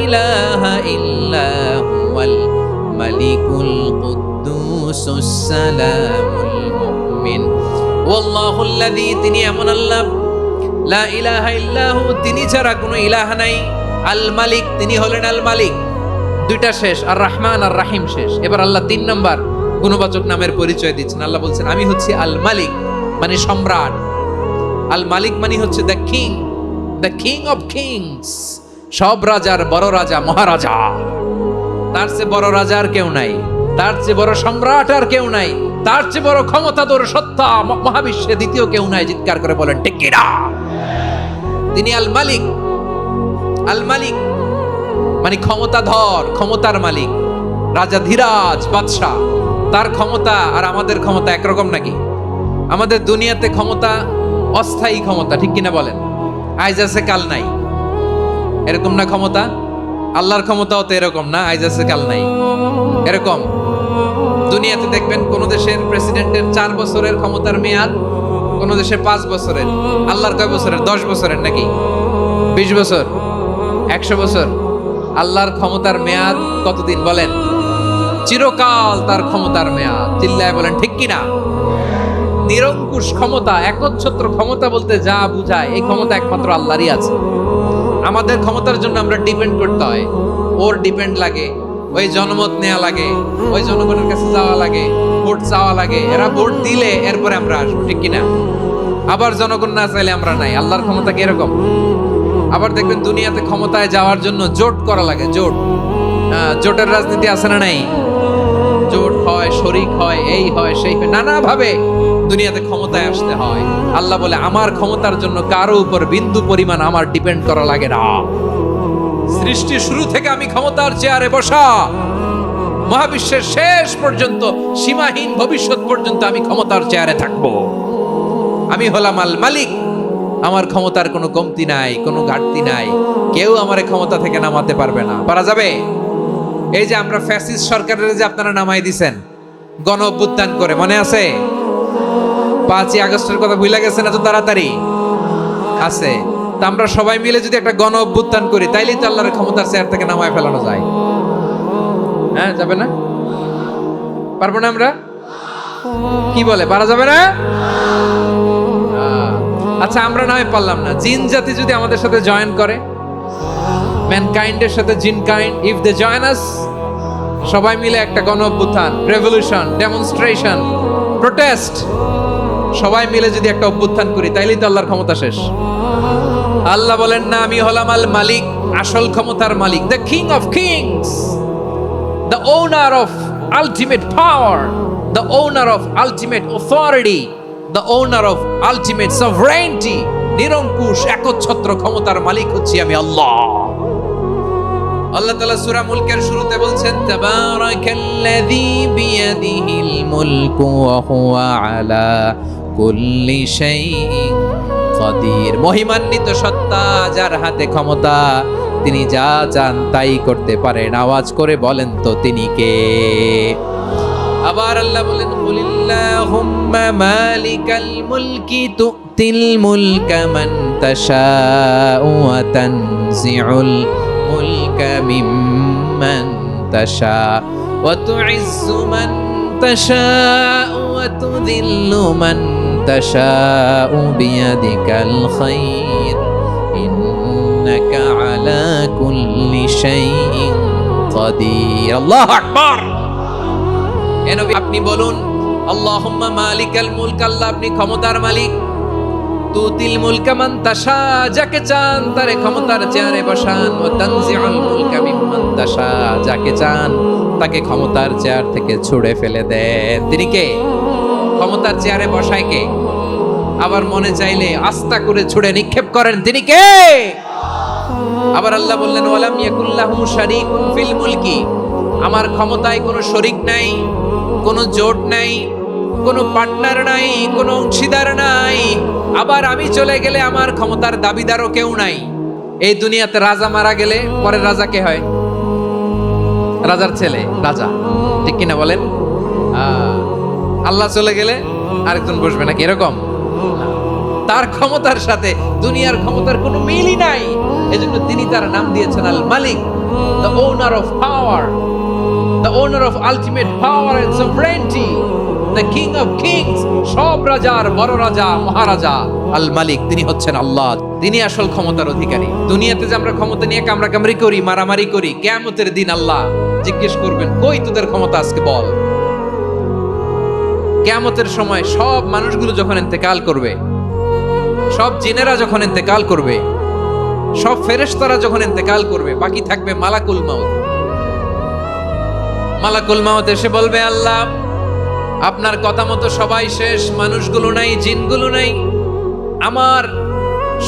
ইলাহা ইল্লা হুয়াল মালিকুল কুদ্দুসুস সালামুল মুমিন। ওয়াল্লাহুল্লাযী, তিনি এমন আল্লাহ, লা ইলাহা ইল্লাহু, তিনি ছাড়া কোনো ইলাহ নাই, আল মালিক, তিনি হলেন আল মালিক। দুইটা শেষ, আর রহমান আর রাহিম শেষ। এবার আল্লাহ 3 নাম্বার গুণবাচক নামের পরিচয় দিচ্ছেন। আল্লাহ বলছেন আমি হচ্ছি আল মালিক, মানে সম্রাট। আল মালিক মানে হচ্ছে দ্য কিং অফ কিংস, সব রাজার বড় রাজা, মহারাজা। তার চেয়ে বড় রাজা আর কেউ নাই, তার চেয়ে বড় সম্রাট আর কেউ নাই, তার চেয়ে বড় ক্ষমতাধর সত্তা মহাবিশ্বে দ্বিতীয় কেউ নাই। চিৎকার করে বলেন ঠিক কিনা? তিনি আল মালিক। আল মালিক মানে ক্ষমতাধর, ক্ষমতার মালিক, রাজা ধীরাজ বাদশাহ। তার ক্ষমতা আর আমাদের ক্ষমতা একরকম নাকি? আমাদের দুনিয়াতে ক্ষমতা অস্থায়ী ক্ষমতা, ঠিক কিনা বলেন? আইজ আছে কাল নাই, এরকম না ক্ষমতা? আল্লাহর ক্ষমতাও তো এরকম না, আইজ আছে কাল নাই এরকম। দুনিয়াতে দেখবেন কোন দেশের প্রেসিডেন্টের 4 বছরের ক্ষমতার মেয়াদ, কোন দেশে 5 বছরের। আল্লাহর কয় বছরের? 10 বছরের নাকি 20 বছর, 100 বছর। আল্লাহর ক্ষমতার মেয়াদ কতদিন বলেন? চিরকাল তার ক্ষমতার মেয়াদ। চিল্লায় বলেন ঠিক কিনা? নিরঙ্কুশ ক্ষমতা, একচ্ছত্র ক্ষমতা বলতে যা বুঝায়, এই ক্ষমতা একমাত্র আল্লাহরই আছে। আমাদের ক্ষমতার জন্য আমরা ডিপেন্ড করতে হয়, ওর ডিপেন্ড লাগে, ওই জনমত নেওয়া লাগে, ওই জনগণের কাছে যাওয়া লাগে, ভোট চাওয়া লাগে। এরা ভোট দিলে এরপরে আমরা আসবো, ঠিক কিনা? আবার জনগণ না চাইলে আমরা নাই। আল্লাহর ক্ষমতা কি এরকম? আবার দেখবেন দুনিয়াতে ক্ষমতায় যাওয়ার জন্য জোট করা লাগে, জোট। জোটের রাজনীতি আছে না নাই? জোট হয়, শরিক হয়, এই হয় সেই হয়, নানা ভাবে দুনিয়াতে ক্ষমতায় আসতে হয়। আল্লাহ বলে আমার ক্ষমতার জন্য কারো উপর বিন্দু পরিমাণ আমার ডিপেন্ড করা লাগে না। সৃষ্টি শুরু থেকে আমি ক্ষমতার চেয়ারে বসা, মহাবিশ্বের শেষ পর্যন্ত, সীমাহীন ভবিষ্যৎ পর্যন্ত আমি ক্ষমতার চেয়ারে থাকবো। আমি হলাম আল মালিক। আমার ক্ষমতার কোনো কমতি নাই, কোনো ঘাটতি নাই। কেউ আমার ক্ষমতা থেকে নামাতে পারবে না। পারা যাবে? এই যে আমরা ফ্যাসিস্ট সরকারের যে আপনারা নামাই দিছেন গণ অভ্যুত্থান করে, মনে আছে? 5ই আগস্টের কথা ভুলে গেছেন এত তাড়াতাড়ি? আছে। তা আমরা সবাই মিলে যদি একটা গণ অভ্যুত্থান করি, তাইলেই তো আল্লাহর ক্ষমতার চেয়ার থেকে নামায় ফেলানো যায়। হ্যাঁ, যাবে না? পারবো না আমরা? কি বলে, পারা যাবে না? আচ্ছা, আমরা না হয় পারলাম না, জিন জাতি যদি আমাদের সাথে জয়েন করে, ম্যানকাইন্ডের সাথে জিনকাইন্ড, ইফ দে জয়েন আস, সবাই মিলে একটা গণ অভ্যুত্থান, রেভলিউশন, ডেমনস্ট্রেশন, প্রোটেস্ট, সবাই মিলে যদি একটা অভ্যুত্থান করি, তাইলেই তো আল্লাহর ক্ষমতা শেষ। আল্লাহ বলেন না, আমি হলাম আল মালিক, আসল ক্ষমতার মালিক, the king of kings, the owner of ultimate power, the owner of ultimate authority, the owner of ultimate sovereignty. নিরঙ্কুশ একচ্ছত্র ক্ষমতার মালিক হচ্ছি আমি আল্লাহ। আল্লাহ তাআলা সূরা মুলকের শুরুতে বলছেন তাবারাকাল্লাযী বিয়াদিহিল মুলকু ওয়া হুয়া আলা কুল্লি শাইইন কাদির। মহিমান্বিত সত্তা, যার হাতে ক্ষমতা, তিনি যা চান তাই করতে পারেন। আওয়াজ করে বলেন তো তিনি কে? আবার আল্লাহ বলেন কুলিল্লাহুম্মা মালিকাল মুলকি তুতিল মুলকা মান তাশাউ ওয়া তানজিউল মুলকা মিম্মান তাশা ওয়া তুইজ্জু মান তাশাউ ওয়া তুযিল্লু মান তাশাউ বিয়াদিকাল খায়র ইন্নাকা আলা কুল্লি শাইইন কাদির। আল্লাহু আকবার। এ নবী, আপনি বলুন আল্লাহুম্মা মালিকাল মুলক, আল্লাহ আপনি ক্ষমতার মালিক। তুতিল মুলকা মান তাশা, যাকে চান তারে ক্ষমতার চেয়ারে বসান। ওয়া তানজিউল মুলকা মিম্মান তাশা, যাকে চান তাকে ক্ষমতার চেয়ার থেকে ছুঁড়ে ফেলে দেন। তিনি কে? ক্ষমতার চেয়ারে বসায় কে? আবার মনে চাইলে আস্তা করে ছুঁড়ে নিক্ষেপ করেন, তিনি কে? আবার আল্লাহ বললেন ওয়ালাম ইয়াকুল্লাহু শারীকুন ফিল মুলকি, আমার ক্ষমতায় কোনো শরীক নাই, কোনো জোট নাই, কোনো পার্টনার নাই, কোনো অংশীদার নাই। আবার আমি চলে গেলে আমার ক্ষমতার দাবিদারও কেউ নাই। এই দুনিয়াতে রাজা মারা গেলে পরের রাজা কে হয়? রাজার ছেলে রাজা, ঠিক কিনা বলেন? আল্লাহ চলে গেলে আরেকজন বসবে নাকি এরকম? তার ক্ষমতার সাথে দুনিয়ার ক্ষমতার কোনো মিলই নাই। এজন্য তিনি তার নাম দিয়েছেন আল মালিক, the owner of power, the owner of ultimate power and sovereignty, the king of kings, সব রাজার বড় রাজা, মহারাজা আল মালিক। তিনি হচ্ছেন আল্লাহ, তিনি আসল ক্ষমতার অধিকারী। দুনিয়াতে যে আমরা ক্ষমতা নিয়ে কামড়াকামড়ি করি, মারামারি করি, কিয়ামতের দিন আল্লাহ জিজ্ঞেস করবেন, কই তোদের ক্ষমতা আজকে বল। কিয়ামতের সময় সব মানুষগুলো যখন ইন্তেকাল করবে, সব জিনেরা যখন ইন্তেকাল করবে, সব ফেরেশতারা যখন ইন্তেকাল করবে, বাকি থাকবে মালাকুল মাউত। মালাকুল মাউত এসে বলবে, আল্লাহ আপনার কথা মতো সবাই শেষ, মানুষগুলো নাই, জিনগুলো নাই, আমার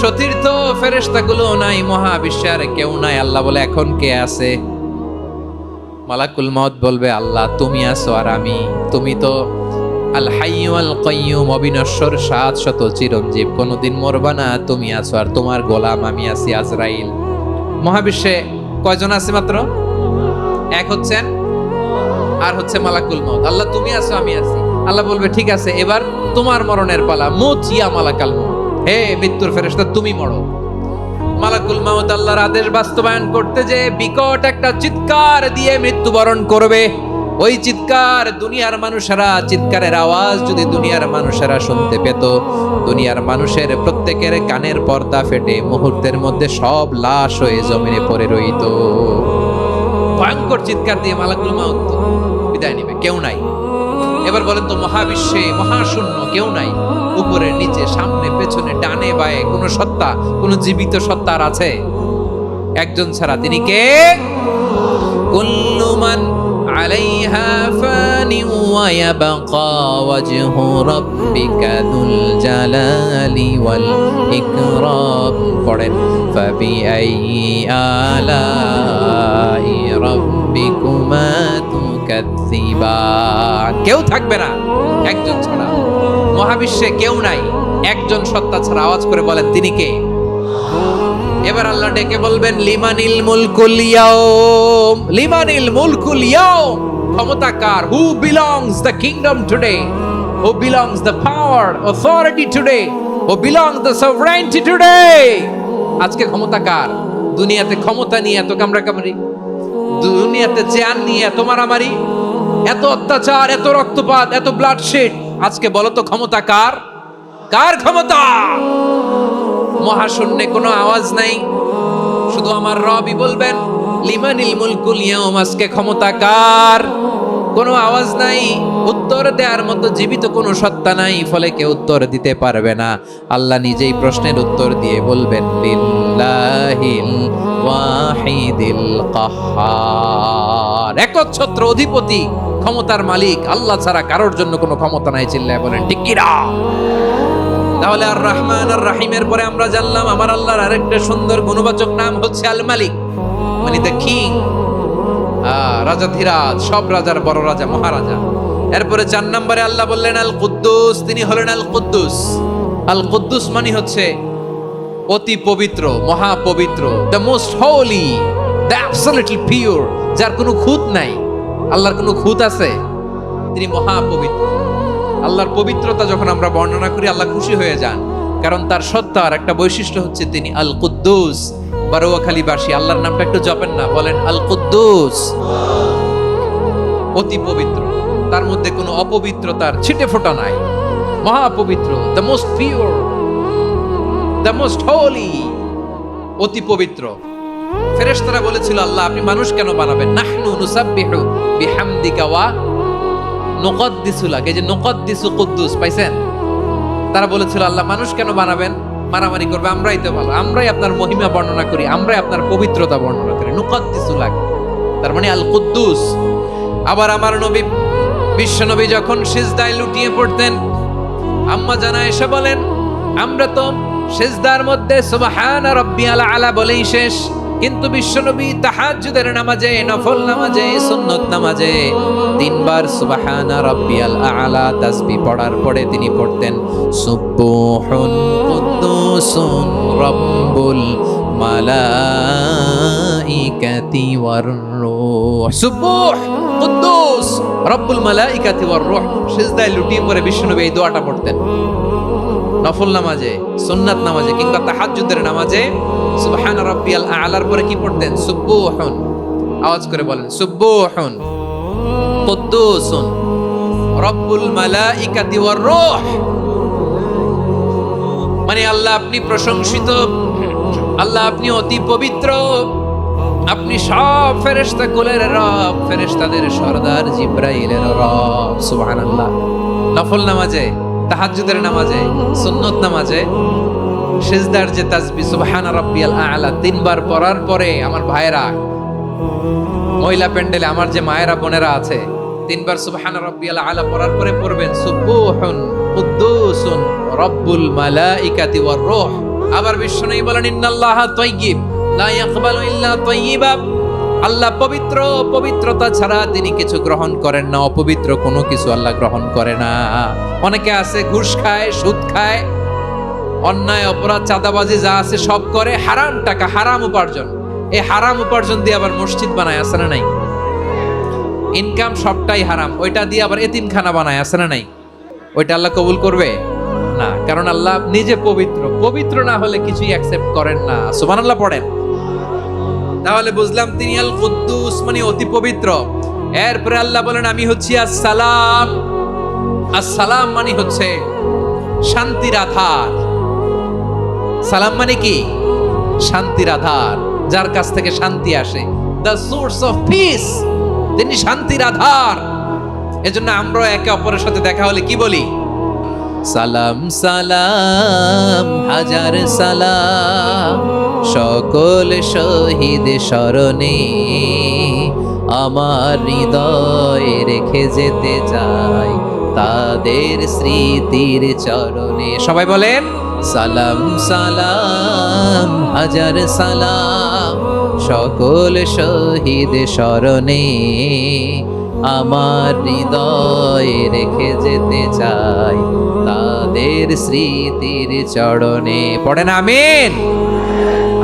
সতীর্থ ফেরেশতাগুলো নাই, মহাবিশ্বের কেউ নাই। আল্লাহ বলে, এখন কে আছে? মালাকুল মাউত বলবে, আল্লাহ তুমি আছো আর আমি। তুমি তো আল হাইয়্যু আল কাইয়্যুম, অবিনশ্বর, শাশ্বত, চিরঞ্জীব, কোনোদিন মরবা না, তুমি আছো আর তোমার গোলাম আমি আছি আজরাইল। মহাবিশ্বে কয়জন আছে? মাত্র এক হচ্ছেন, আর হচ্ছে মালাকুল মাউত। আল্লাহ তুমি আছো আমি আছি। আল্লাহ বলবে, ঠিক আছে, এবার তোমার মরণের পালা, মুত ইয়া মালাকাল মাউত, হে মৃত্যুর ফেরেশতা তুমি মরো। মালাকুল মাউত আল্লাহর আদেশ বাস্তবায়ন করতে যে বিকট একটা চিৎকার দিয়ে মৃত্যুবরণ করবে। ওই চিৎকার দুনিয়ার মানুষেরা, চিৎকারের আওয়াজ যদি দুনিয়ার মানুষেরা শুনতে পেত, দুনিয়ার মানুষের প্রত্যেকের কানের পর্দা ফেটে মুহূর্তের মধ্যে সব লাশ হয়ে জমিনে পড়ে রইত। ভয়ঙ্কর চিৎকার দিয়ে মালাকুল মাউত বিদায় নেবে, কেউ নাই। এবার বলেন তো, মহাবিশ্বে মহাশূন্য, কেউ নাই, উপরে নিচে, সামনে পেছনে, ডানে বায়ে কোন সত্তা, কোন জীবিত সত্তা আর আছে? একজন ছাড়া, তিনি কে? কুল্লু মান আলাইহা ফানি ওয়া ইয়াবকা ওয়াজহু রাব্বিকা যুল জালালি ওয়াল ইকরাম। পড়েন, ফাবিআইয়ি আলাই রাব্বিকুমা তুকাজ্জিবান। কেউ থাকবে না একজন ছাড়া, মহাবিশ্বে কেউ নাই, একজন সত্তা ছাড়া। আওয়াজ করে বলেন, তিনি কে? এবার আল্লাহ ডেকে বলবেন, লিমানিল মুলকুল ইয়াউম, লিমানিল মুলকুল ইয়াউম, ক্ষমতা কার? Who belongs the kingdom today, who belongs the power, authority today, who belongs the sovereignty today. আজকে ক্ষমতা কার? দুনিয়াতে ক্ষমতা নিয়ে এত কামড়াকামড়ি, দুনিয়াতে চেয়ার নিয়ে এত মারামারি, এত অত্যাচার, এত রক্তপাত, এত ব্লাডশেড, আজকে বলো তো ক্ষমতা কার? কার ক্ষমতা? মহাশূন্যে কোনো আওয়াজ নাই, শুধু আমার রবই বলবেন, লিমানিল মুলকুল ইয়াউম, আজকে ক্ষমতা কার? কোনো আওয়াজ নাই, উত্তর দেওয়ার মতো জীবিত কোনো সত্তা নাই, ফলে কেউ উত্তর দিতে পারবে না। আল্লাহ নিজেই প্রশ্নের উত্তর দিয়ে বলবেন, লিল্লাহিল ওয়াহিদিল কাহ্হার, একচ্ছত্র অধিপতি, ক্ষমতার মালিক আল্লাহ ছাড়া কারোর জন্য কোনো ক্ষমতা নাই। চিল্লায় বলেন ঠিক কি না? তাহলে আর রহমান আর রাহিমের পরে আমরা জানলাম আমার আল্লাহর আরেকটা সুন্দর গুণবাচক নাম হচ্ছে আল মালিক, মানে দ্য কিং, রাজাধিরাজ, সব রাজার বড় রাজা, মহারাজা। এরপরে 4 নম্বরে আল্লাহ বললেন আল কুদ্দুস, তিনি হলেন আল কুদ্দুস। আল কুদ্দুস মানে হচ্ছে অতি পবিত্র, মহা পবিত্র, the most Holi, the absolutely pure, যার কোনো খুঁত নাই। আল্লাহর কোনো খুঁত আছে? তিনি মহা পবিত্র। আল্লাহর পবিত্রতা যখন আমরা বর্ণনা করি, আল্লাহ খুশি হয়ে যান, কারণ তার সত্তার একটা বৈশিষ্ট্য হচ্ছে তিনি আল কুদ্দুস। বারোয়াখালীবাসী আল্লাহর নামটা একটু জপেন না, বলেন আল কুদ্দুস, অতি পবিত্র, তার মধ্যে কোনো অপবিত্রতার ছিটে ফোঁটা নাই, মহাপবিত্র, the most pure, the most holy, অতি পবিত্র। ফেরেশতারা বলেছিল, আল্লাহ আপনি মানুষ কেন বানাবেন? নাহনু নুসাব্বিহু বিহামদিকা ওয়া নুকদ্দিসু লাক, এই যে নুকদ্দিসু কুদ্দুস পাইছেন? তারা বলেছিল, আল্লাহ মানুষ কেন বানাবেন? মারামারি করবে, আমরাই তো ভালো, আমরাই আপনার মহিমা বর্ণনা করি, আমরাই আপনার পবিত্রতা বর্ণনা করি। নুকদ্দিসু লাক, তার মানে আল কুদ্দুস। আবার আমার নবী, বিশ্ব নবী যখন সিজদায় লুটিয়ে পড়তেন, আম্মা জানা এসে বলেন, আমরা তো সিজদার মধ্যে সুবহানা রাব্বিয়াল আলা বলেই শেষ, কিন্তু বিশ্বনবী তাহাজ্জুদের নামাজে, নফল নামাজে, সুন্নত নামাজে 3 বার সুবহানা রাব্বিয়াল আলা তাসবিহ পড়ার পরে তিনি পড়তেন সুবহুন কুদ্দুসুন রাব্বুল মালাইকাতি ওয়ার রূহ। সুবহ কুদ্দুস রাব্বুল মালাইকাতি ওয়ার রূহ। সিজদায় লুটিয়ে পড়ে বিশ্বনবী এই দোয়াটা পড়তেন। নফল নামাজে, সুন্নাত নামাজে কিংবা তাহাজ্জুদের নামাজে সুবহান রাব্বিয়াল আ'লার পরে কি পড়তেন? সুবহুন। আওয়াজ করে বলেন, সুবহুন কুদ্দুসুন রব্বুল মালাইকাতি ওয়ার রূহ। মানে আল্লাহ আপনি প্রশংসিত, আল্লাহ আপনি অতি পবিত্র, আপনি সব ফেরেশতা কুলের রব, ফেরেশতাদের সরদার জিবরাইলের রব। সুবহানাল্লাহ। নফল নামাজে, তাহাজ্জুদের নামাজে, সুন্নত নামাজে সিজদার যে তাসবিহ সুবহান রাব্বিয়াল আ'লা 3 বার পড়ার পরে আমার ভাইরা, মহিলা প্যান্ডেলে আমার যে মায়েরা বোনেরা আছে, 3 বার সুবহান রাব্বিয়াল আ'লা পড়ার পরে পড়বেন সুবহুন কুদ্দুসুন রব্বুল মালাইকাতি ওয়ার রূহ। আবার বিশ্বনবী বলেন ইন্নাল্লাহা তাইয়্যিব লা ইয়াকবালু ইল্লা তাইয়্যিবা। আল্লাহ পবিত্র, পবিত্রতা ছাড়া তিনি কিছু গ্রহণ করেন না, অপবিত্র কোনো কিছু আল্লাহ গ্রহণ করে না। অনেকে আছে ঘুষ খায়, সুদ খায়, অন্যায় অপরাধ চাঁদাবাজি যা আছে সব করে, হারাম টাকা, হারাম উপার্জন। এই হারাম উপার্জন দিয়ে আবার মসজিদ বানায়, আছে না নাই? ইনকাম সবটাই হারাম, ওইটা দিয়ে আবার এতিমখানা বানায়, আছে না নাই? ওইটা আল্লাহ কবুল করবে না, কারণ আল্লাহ নিজে পবিত্র। পবিত্র না হলে কিছুই অ্যাকসেপ্ট করেন না। সুবহানাল্লাহ পড়েন। তাহলে বুঝলাম তিনি আল কুদ্দুস মানে অতি পবিত্র। এরপরে আল্লাহ বলেন আমি হচ্ছি আসসালাম। আসসালাম মানে হচ্ছে শান্তির আধার। সালাম মানে কি? শান্তির আধার, যার কাছ থেকে শান্তি আসে। দ্য সোর্স অফ পিস, তিনি শান্তির আধার। এজন্য আমরা একে অপরের সাথে দেখা হলে কি বলি? সালাম সালাম হাজার সালাম সকল শহীদ স্মরণে আমার হৃদয়ে রেখে যেতে চাই তাদের স্মৃতির চরণে। সবাই বলেন সালাম সালাম হাজার সালাম সকল শহীদ স্মরণে আমার হৃদয়ে রেখে যেতে চাই তাদের স্মৃতির চরণে। পড়েন আমিন।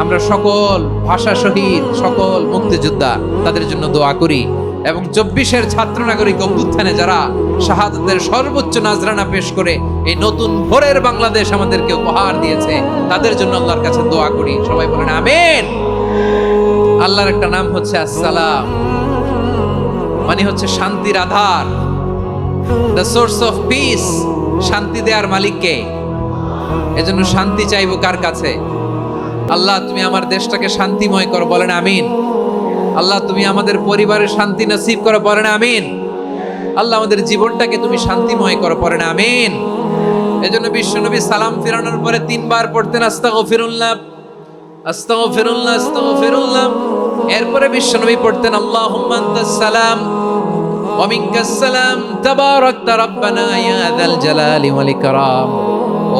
আমরা সকল ভাষা শহীদ, সকল মুক্তিযোদ্ধা তাদের জন্য দোয়া করি এবং 24-এর ছাত্র নাগরিক অভ্যুত্থানে যারা শাহাদাতের সর্বোচ্চ নাজরানা পেশ করে এই নতুন ভোরের বাংলাদেশ আমাদেরকে উপহার দিয়েছে, তাদের জন্য আল্লাহর কাছে দোয়া করি। সবাই বলেন আমিন। আল্লাহর একটা নাম হচ্ছে আসসালাম, মানে হচ্ছে শান্তির আধার, দ্য সোর্স অফ পিস। শান্তি দেওয়ার মালিককে। এজন্য শান্তি চাইবো কার কাছে? আল্লাহ তুমি আমার দেশটাকে শান্তিময় করো, বলেন আমিন। আল্লাহ তুমি আমাদের পরিবারের শান্তি নসিব করো, বলেন আমিন। আল্লাহ আমাদের জীবনটাকে তুমি শান্তিময় করো, পড়েন আমিন। এজন্য বিশ্বনবী সালাম ফিরানোর পরে 3 বার পড়তেন আস্তাগফিরুল্লাহ আস্তাগফিরুল্লাহ আস্তাগফিরুল্লাহ। এরপরে বিশ্বনবী পড়তেন আল্লাহুম্মা আনতাস সালাম ওয়া মিনকাস সালাম তাবারাকতা রাব্বানা ইয়া যাল জালালি ওয়াল ইকরাম।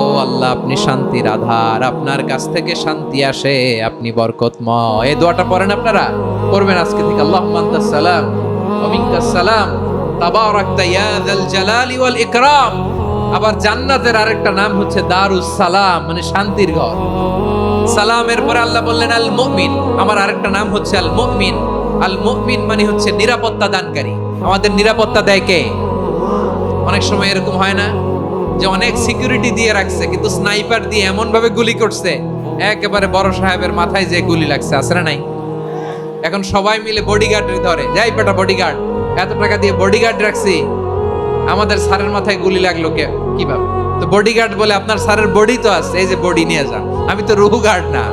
ও আল্লাহ আপনি শান্তির আধার, আপনার কাছ থেকে শান্তি আসে, আপনি বরকতময়। এই দোয়াটা পড়েন, আপনারা পড়বেন আজকে থেকে। আল্লাহুম্মা আনতাস সালাম ওয়া মিনকাস সালাম তাবারাকতা ইয়া যাল জালালি ওয়াল ইকরাম। আবার জান্নাতের আরেকটা নাম হচ্ছে দারুস সালাম, মানে শান্তির ঘর। সালামের পরে আল্লাহ বললেন আল মুমিন, আমার আরেকটা নাম হচ্ছে আল মুমিন। আল মুমিন মানে হচ্ছে নিরাপত্তা দানকারী। আমাদের নিরাপত্তা দেয় কে? অনেক সময় এরকম হয় না যে অনেক সিকিউরিটি দিয়ে রাখছে, কিন্তু স্নাইপার দিয়ে এমন ভাবে গুলি করছে একেবারে বড় সাহেবের মাথায় যে গুলি লাগছে, আছে না নাই? এখন সবাই মিলে বডিগার্ড ধরে, যাই বেটা বডিগার্ড, এত টাকা দিয়ে বডিগার্ড রাখছি, আমাদের স্যারের মাথায় গুলি লাগলো কে কিভাবে? তো বডিগার্ড বলে আপনার স্যারের বডি তো আছে, এই যে বডি নিয়ে যান। আমি তো রুহু গার্ড না।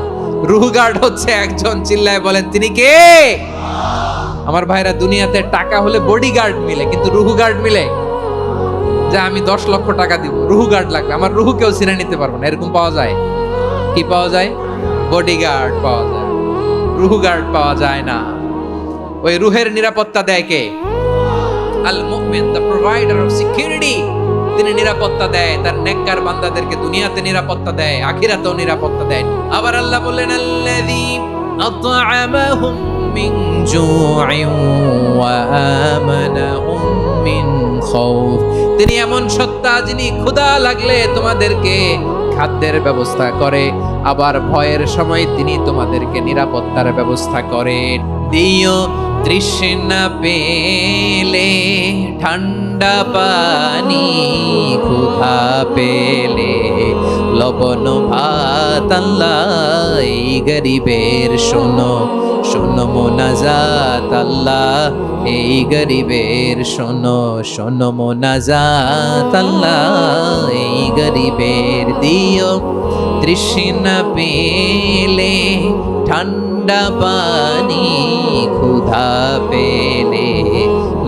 রুহু গার্ড হচ্ছে একজন, চিল্লায় বলেন তিনি কে? আমার ভাইরা, দুনিয়াতে টাকা হলে বডিগার্ড মিলে, কিন্তু রুহু গার্ড মিলে? যে আমি 10 লক্ষ টাকা দিব, রুহু গার্ড লাগবে, আমার রুহু কেউ ছিনে নিতে পারবো না, এরকম পাওয়া যায়? কি পাওয়া যায়? বডিগার্ড পাওয়া যায়, রুহু গার্ড পাওয়া যায় না। ওই রুহের নিরাপত্তা দেয় কে? আল মুমিন, দ্য প্রোভাইডার অফ সিকিউরিটি। তিনি নিরাপত্তা দেয় তার নেককার বান্দাদেরকে, দুনিয়াতে নিরাপত্তা দেয়, আখিরাতেও নিরাপত্তা দেয়। আবার আল্লাহ বললেন আল্লাযী আত'আমাহুম মিন জু'ইন ওয়া আমানাহুম মিন খাউফ। তিনি এমন সত্তা যিনি ক্ষুধা লাগলে তোমাদেরকে খাদ্যের ব্যবস্থা করে, আবার ভয়ের সময় তিনি তোমাদেরকে নিরাপত্তার ব্যবস্থা করেন। দিও তৃষ্ণা পেলে ঠান্ডা পানি, ক্ষুধা পেলে লবণ ভাত, আল্লাহ এই গরিবের শোনো শোনো মোনাজাত, আল্লাহ এই গরিবের শোনো শোনো মোনাজাত, আল্লাহ এই গরিবের দিও তৃষ্ণা পেলে ঠান্ডা পানি, ক্ষুধা পেলে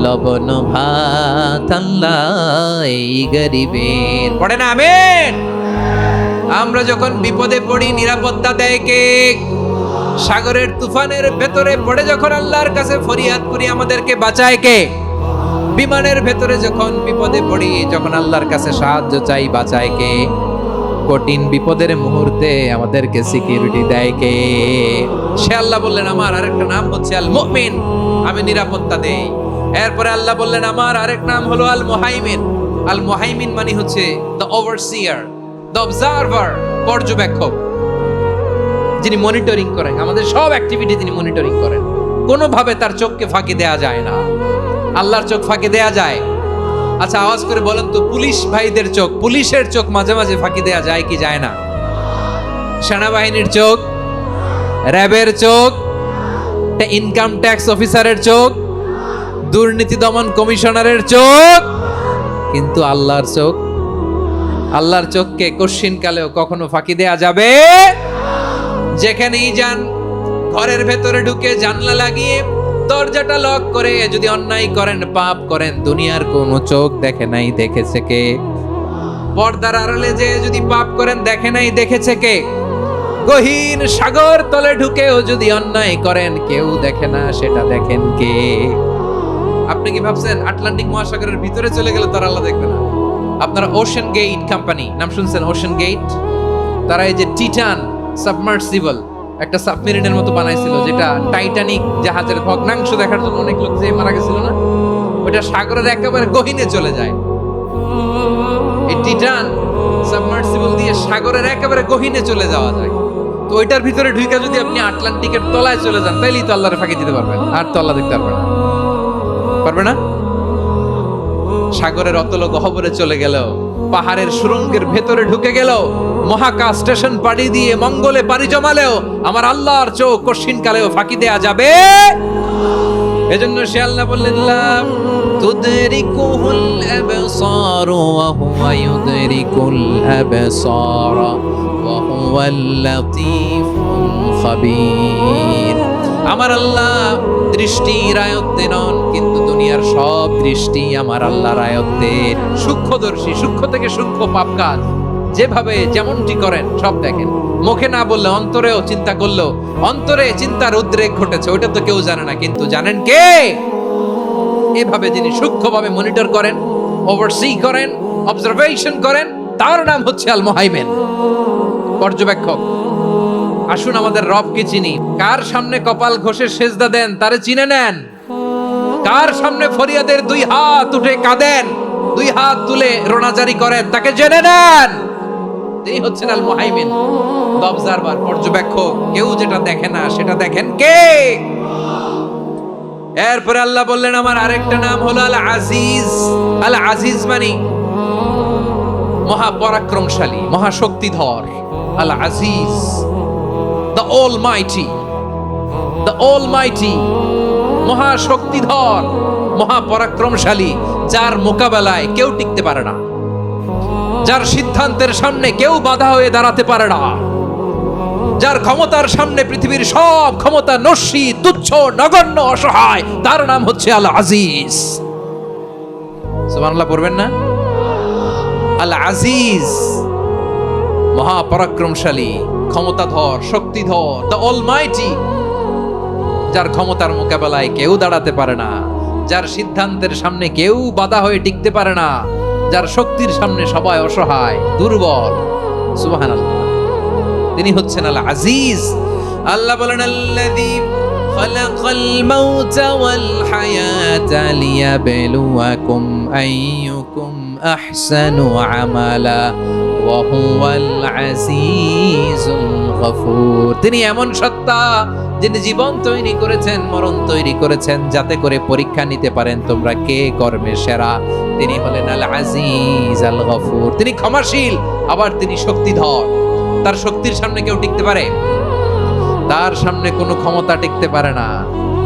লবণ ভাত, আল্লাহ এই গরিবের। পড়ে না আমিন। আমরা যখন বিপদে পড়ি নিরাপত্তা দেয় কে? সাগরের তুফানের ভেতরে পড়ে যখন আল্লাহর কাছে ফরিয়াদ করি আমাদেরকে বাঁচায় কে? বিমানের ভেতরে যখন বিপদে পড়ি, যখন আল্লাহর কাছে সাহায্য চাই, বাঁচায় কে? কঠিন বিপদের মুহূর্তে আমাদেরকে সিকিউরিটি দেয় কে? সে আল্লাহ বললেন আমার আরেকটা নাম হচ্ছে আল মুমিন, আমি নিরাপত্তা দেই। এরপরে আল্লাহ বললেন আমার আরেক নাম হলো আল মুহাইমিন। আল মুহাইমিন মানে হচ্ছে দ্য ওভারসিয়ার, দ্য অবজারভার, পর্যবেক্ষক, যিনি মনিটরিং করেন আমাদের সব অ্যাক্টিভিটি, তিনি মনিটরিং করেন। কোনোভাবে তার চোখকে ফাঁকি দেয়া যায় না। আল্লাহর চোখ ফাঁকি দেয়া যায়? আচ্ছা আওয়াজ করে বলেন তো, পুলিশ ভাইদের চোখ, পুলিশের চোখ মাঝে মাঝে ফাঁকি দেয়া যায় কি যায় না? সেনাবাহিনীর চোখ, র্যাবের চোখ, ইনকাম ট্যাক্স অফিসারের চোখ, দুর্নীতি দমন কমিশনারের চোখ, কিন্তু আল্লাহর চোখ, আল্লাহর চোখকে কশ্চিনকালেও কখনো ফাঁকি দেয়া যাবে? যেখানেই যান, ঘরের ভেতরে ঢুকে জানলা লাগিয়ে দরজাটা লক করে যদি অন্যায় করেন, পাপ করেন, দুনিয়ার কোনো চোখ দেখে নাই, দেখেছে কে? পর্দার আড়ালে যে যদি পাপ করেন, দেখে নাই, দেখেছে কে? গহীন সাগর তলে ঢুকেও যদি অন্যায় করেন, কেউ দেখে না, সেটা দেখেন কে? আপনি কি ভাবছেন আটলান্টিক মহাসাগরের ভিতরে চলে গেলে তারা আল্লাহ দেখবে না? আপনারা ওশেন গেট কোম্পানি নাম শুনছেন? ওশেন গেট, তারা এই যে টিটান সাবমার্সিবল একটা সাবমেরিনের মতো বানাইছিল, যেটা টাইটানিক জাহাজের ভগ্নাংশ দেখার জন্য অনেক লোক যে মারা গেছিল না, ওটা সাগরের একেবারে গহীনে চলে যায়। এই টিটান সাবমার্সিবল দিয়ে সাগরের একেবারে গহীনে চলে যাওয়া যায়। তো ওইটার ভিতরে ঢুকে যদি আপনি আটলান্টিকের তলায় চলে যান, তাইলেই তো আল্লাহর ফাঁকি দিতে পারবেন, আর তো আল্লাহ দেখতে পারবেন না। পারবে না? সাগরের অতল গহ্বরে চলে গেল, পাহাড়ের সুরঙ্গের ভেতরে ঢুকে গেল, মহাকাশ স্টেশন পাড়ি দিয়ে মঙ্গলে পাড়ি জমালেও আমার আল্লাহর চোখ কশ্চিনকালেও ফাঁকি দেয়া যাবে? এজন্য সে আল্লাহ বললেন লা তুদরিকুহুল আবসার ওয়া হুয়া ইউদরিকুল আবসার ওয়া হুয়াল লাতীফুল খাবীর। আমার আল্লাহ দৃষ্টির আয়ত্তে নন, কিন্তু দুনিয়ার সব দৃষ্টি আমার আল্লাহর আয়ত্তের। সূক্ষ্মদর্শী, সূক্ষ্ম থেকে সূক্ষ্ম পাপ কাজ যেভাবে যেমনটি করেন সব দেখেন। মুখে না বললে অন্তরেও চিন্তা করলেও অন্তরে চিন্তার উদ্রেক ঘটেছে, ওইটা তো কেউ জানে না, কিন্তু জানেন কে? এভাবে যিনি সূক্ষ্মভাবে মনিটর করেন, ওভারসি করেন, অবজারভেশন করেন, তার নাম হচ্ছে আল মুহাইমিন, পর্যবেক্ষক। আসুন আমাদের রবকে চিনি। কার সামনে কপাল ঘষে সেজদা দেন তারে চিনে নেন। কার সামনে ফরিয়াদের দুই হাত উঠে কাঁদেন, দুই হাত তুলে রোনাজারি করেন, তাকে জেনে নেন। এই হচ্ছেন আল মুহাইমিন, দ্য অবজারভার, পর্যবেক্ষক। কেউ যেটা দেখে না সেটা দেখেন কে? এরপরে আল্লাহ বললেন আমার আরেকটা নাম হলো আল আজিজ। আল আজিজ মানে মহাপরাক্রমশালী, মহাশক্তিধর। আল Aziz, the almighty, the almighty, মহাশক্তিধর, মহাপরাক্রমশালী, যার মোকাবেলায় কেউ টিকতে পারে না, যার সিদ্ধান্তের সামনে কেউ বাধা হয়ে দাঁড়াতে পারে না, যার ক্ষমতার সামনে পৃথিবীর সব ক্ষমতা নস্যি, তুচ্ছ, নগণ্য, অসহায়, তার নাম হচ্ছে আল আজিজ। সুবহানাল্লাহ পড়বেন না? আল আজিজ, মহাপরাক্রমশালী, ক্ষমতাধর, শক্তিধর, দ্য অলমাইটি, যার ক্ষমতার মোকাবেলায় কেউ দাঁড়াতে পারে না, যার সিদ্ধান্তের সামনে কেউ বাধা হয়ে টিকতে পারে না, যার শক্তির সামনে সবাই অসহায়, দুর্বল। সুবহানাল্লাহ, তিনি হচ্ছেন আল আজিজ। আল্লাহ বলেন আল্লাযী খালাকাল মাউতা ওয়াল হায়াতা লিয়াবলুয়াকুম আইয়ুকুম আহসানু আমালা ওয়া হুয়াল আজিজুল গফুর। তিনি এমন সত্তা যিনি জীবন তৈরি করেছেন, মরণ তৈরি করেছেন, যাতে করে পরীক্ষা নিতে পারেন তোমরা কে কর্মে সেরা। তিনি হলেন আল আজিজ আল গফুর, তিনি ক্ষমাশীল, আবার তিনি শক্তিধর। তার শক্তির সামনে কেউ টিকতে পারে? তার সামনে কোনো ক্ষমতা টিকতে পারে না,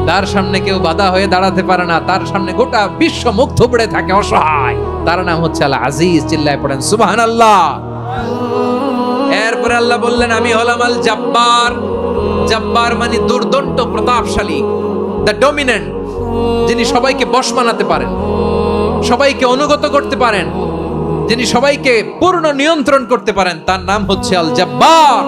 তার সামনে কেউ বাধা হয়ে দাঁড়াতে পারে না, তার সামনে গোটা বিশ্ব মুখ থুবড়ে থাকে অসহায়। তার নাম হচ্ছে আল আজিজ। চিল্লায় পড়েন সুবহানাল্লাহ। এরপরে আল্লাহ বললেন আমি হলাম আল জব্বার। জব্বার মানে দুর্দন্ত প্রতাপশালী, দ্য ডমিনেন্ট, যিনি সবাইকে বশ মানাতে পারেন, সবাইকে অনুগত করতে পারেন, যিনি সবাইকে পূর্ণ নিয়ন্ত্রণ করতে পারেন, তার নাম হচ্ছে আল জব্বার।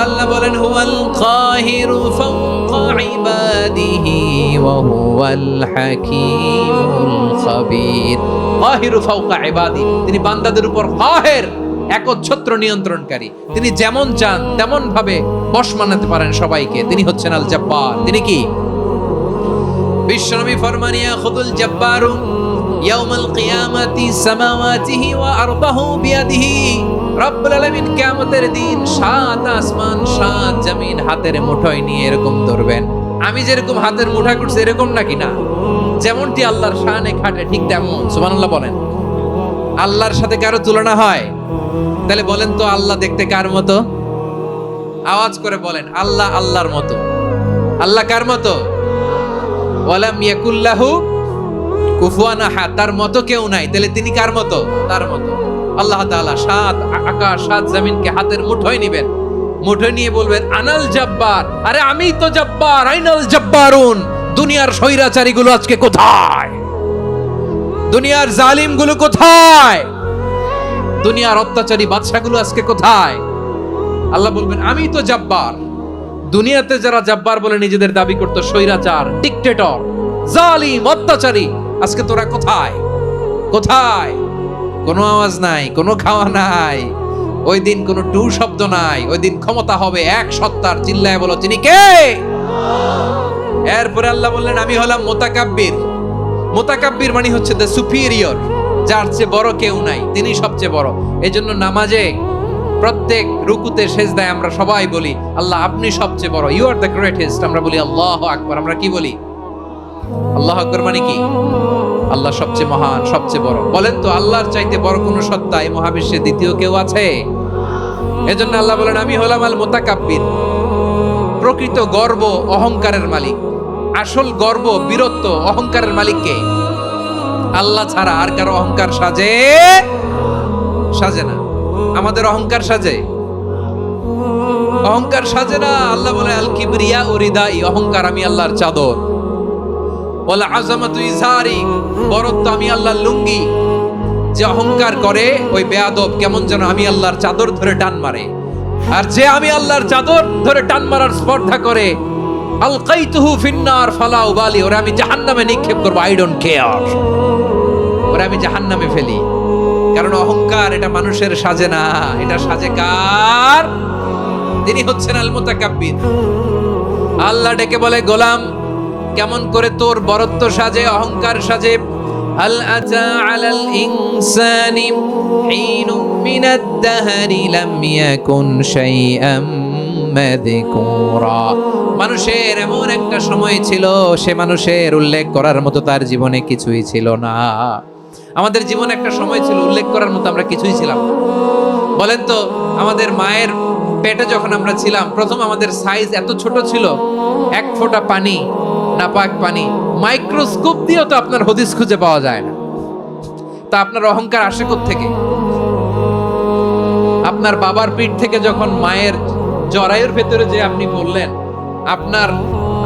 আল্লাহ বলেন হুয়াল কাহিরু ফাওকা ইবাদিহি ওয়া হুয়াল হাকীমুল খাবীর। কাহিরু ফাওকা ইবাদি, তিনি বান্দাদের উপর কাহের, একচ্ছত্র নিয়ন্ত্রণকারী। তিনি যেমন চান তেমন ভাবে বশ মানাতে পারেন সবাইকে। তিনি হচ্ছেন আল জব্বার। তিনি কি? বিশ্বনবী ফরমান ইয়াখুদুল জব্বারু ইয়াউমাল কিয়ামাতি সামাওয়াতিহি ওয়া আরদাহু বিয়াদিহি। রব্বুল আলামিন কিয়ামতের দিন সাত আসমান সাত জমিন হাতের মুঠোয় নিয়ে এরকম ধরবেন। আমি যেরকম হাতের মুঠা করছি এরকম নাকি না? যেমনটি আল্লাহর শানে খাটে ঠিক তেমন। সুবহানাল্লাহ বলেন। আল্লাহর সাথে কারো তুলনা হয়? তাহলে বলেন তো আল্লাহ দেখতে কার মতো? আওয়াজ করে বলেন আল্লাহ আল্লাহর মতো। আল্লাহ কার মতো? ওয়ালাম ইয়াকুল্লাহু কুফুয়ান আহাদ, তার মতো কেউ নাই। তাহলে তিনি কার মতো? তার মতো। আল্লাহ তাআলা সাত আকাশ সাত জমিনকে হাতের মুঠোয় নেবেন, মুঠোয় নিয়ে বলবেন আনাল জব্বার। আরে আমিই তো জব্বার। আইনাল জব্বারুন। দুনিয়ার স্বৈরাচারীগুলো আজকে কোথায়? দুনিয়ার জালিমগুলো কোথায়? দুনিয়ার অত্যাচারী বাদশাগুলো আজকে কোথায়? আল্লাহ বলবেন আমি তো জব্বার। দুনিয়াতে যারা জব্বার বলে নিজেদের দাবি করতো, স্বৈরাচার, ডিক্টেটর, জালিম, অত্যাচারী, আজকে তোরা কোথায়? কোথায়? কোনো আওয়াজ নাই, কোনো খাওয়া নাই, ওই দিন কোনো টু শব্দ নাই। ওই দিন ক্ষমতা হবে এক সত্তার। চিল্লায় বলো তিনি কে? এরপরে আল্লাহ বললেন আমি হলাম মুতাকাব্বির। মুতাকাব্বির মানে হচ্ছে দ্য সুপিরিয়র, যার চেয়ে বড় কেউ নাই, তিনি সবচেয়ে বড়। এজন্য নামাজে প্রত্যেক রুকুতে সেজদায় আমরা সবাই বলি আল্লাহ আপনি সবচেয়ে বড়, ইউ আর দ্য গ্রেটেস্ট। আমরা বলি আল্লাহু আকবার। আমরা কি বলি? আল্লাহু আকবার মানে কি? আল্লাহ সবচেয়ে মহান, সবচেয়ে বড়। বলেন তো আল্লাহর চাইতে বড় কোন সত্তা এই মহাবিশ্বে দ্বিতীয় কেউ আছে? এজন্য আল্লাহ বলেন আমি হলাম আল মুতাকাব্বির। প্রকৃত গর্ব অহংকারের মালিক। আসল গর্ব, বীরত্ব, অহংকারের মালিক কে? আল্লাহ ছাড়া আর কারো অহংকার সাজে? সাজে না। আমাদের অহংকার সাজে? অহংকার সাজে না। আল্লাহ বলে আল কিবরিয়া উরিদাই, অহংকার আমি আল্লাহর চাদর। ওয়ালা আযামাতু ইজারি, বড়ত্ব আমি আল্লাহর লুঙ্গি। যে অহংকার করে ওই বেয়াদব কেমন যেন আমি আল্লাহর চাদর ধরে টান মারে। আর যে আমি আল্লাহর চাদর ধরে টান মারার স্পর্ধা করে আলকাইতুহু ফিন্নার ফালা উবালি, ওরা আমি জাহান্নামে নিক্ষেপ করব। আই ডোন্ট কেয়ার, ওরা আমি জাহান্নামে ফেলি। কারণ অহংকার এটা মানুষের সাজে না, এটা সাজে কার? তিনি হচ্ছেন আল মুতাকাব্বির। আল্লাহ ডেকে বলে গোলাম কেমন করে তোর বরত্ব সাজে, অহংকার সাজে? হাল আতা আলাল ইনসানি হিনুম মিনাদ দাহরি লাম ইয়াকুন শাইআম মাযকুরা। মানুষের এমন একটা সময় ছিল, সে মানুষের উল্লেখ করার মতো তার জীবনে কিছুই ছিল না। আমাদের জীবনে একটা সময় ছিল উল্লেখ করার মতো আমরা কিছুই ছিলাম না। বলেন তো আমাদের মায়ের পেটে যখন আমরা ছিলাম, প্রথম আমাদের সাইজ এত ছোট ছিল, এক ফোঁটা পানি, নাপাক পানি, মাইক্রোস্কোপ দিয়েও তো আপনার হদিস খুঁজে পাওয়া যায় না। তা আপনার অহংকার আসে কোত্থেকে? আপনার বাবার পিঠ থেকে যখন মায়ের জরায়ুর ভেতরে যে আপনি বললেন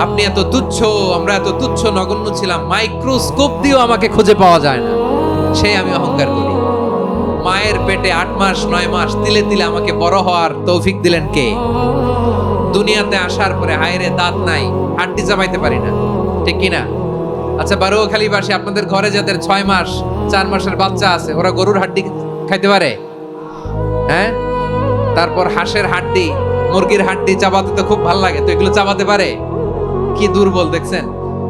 আপনি এত তুচ্ছ, আমরা এত তুচ্ছ নগণ্য ছিলাম, মাইক্রোস্কোপ দিয়েও আমাকে খুঁজে পাওয়া যায় না, সেই আমি অহংকার করি। মায়ের পেটে 8 মাস 9 মাস তিলে তিলে আমাকে বড় হওয়ার তৌফিক দিলেন কে? দুনিয়াতে আসার পরে হায়রে দাঁত নাই, হাড্ডি চাবাইতে পারি না, ঠিক কিনা? আচ্ছা বারোখালীবাসী, আপনাদের ঘরে যাদের 6 মাস 4 মাসের বাচ্চা আছে, ওরা গরুর হাড্ডি খাইতে পারে? হ্যাঁ। তারপর হাঁসের হাড্ডি, মুরগির হাড্ডি চাবাতে তো খুব ভালো লাগে, তো এগুলো চাবাতে পারে? কি দুর্বল দেখছেন,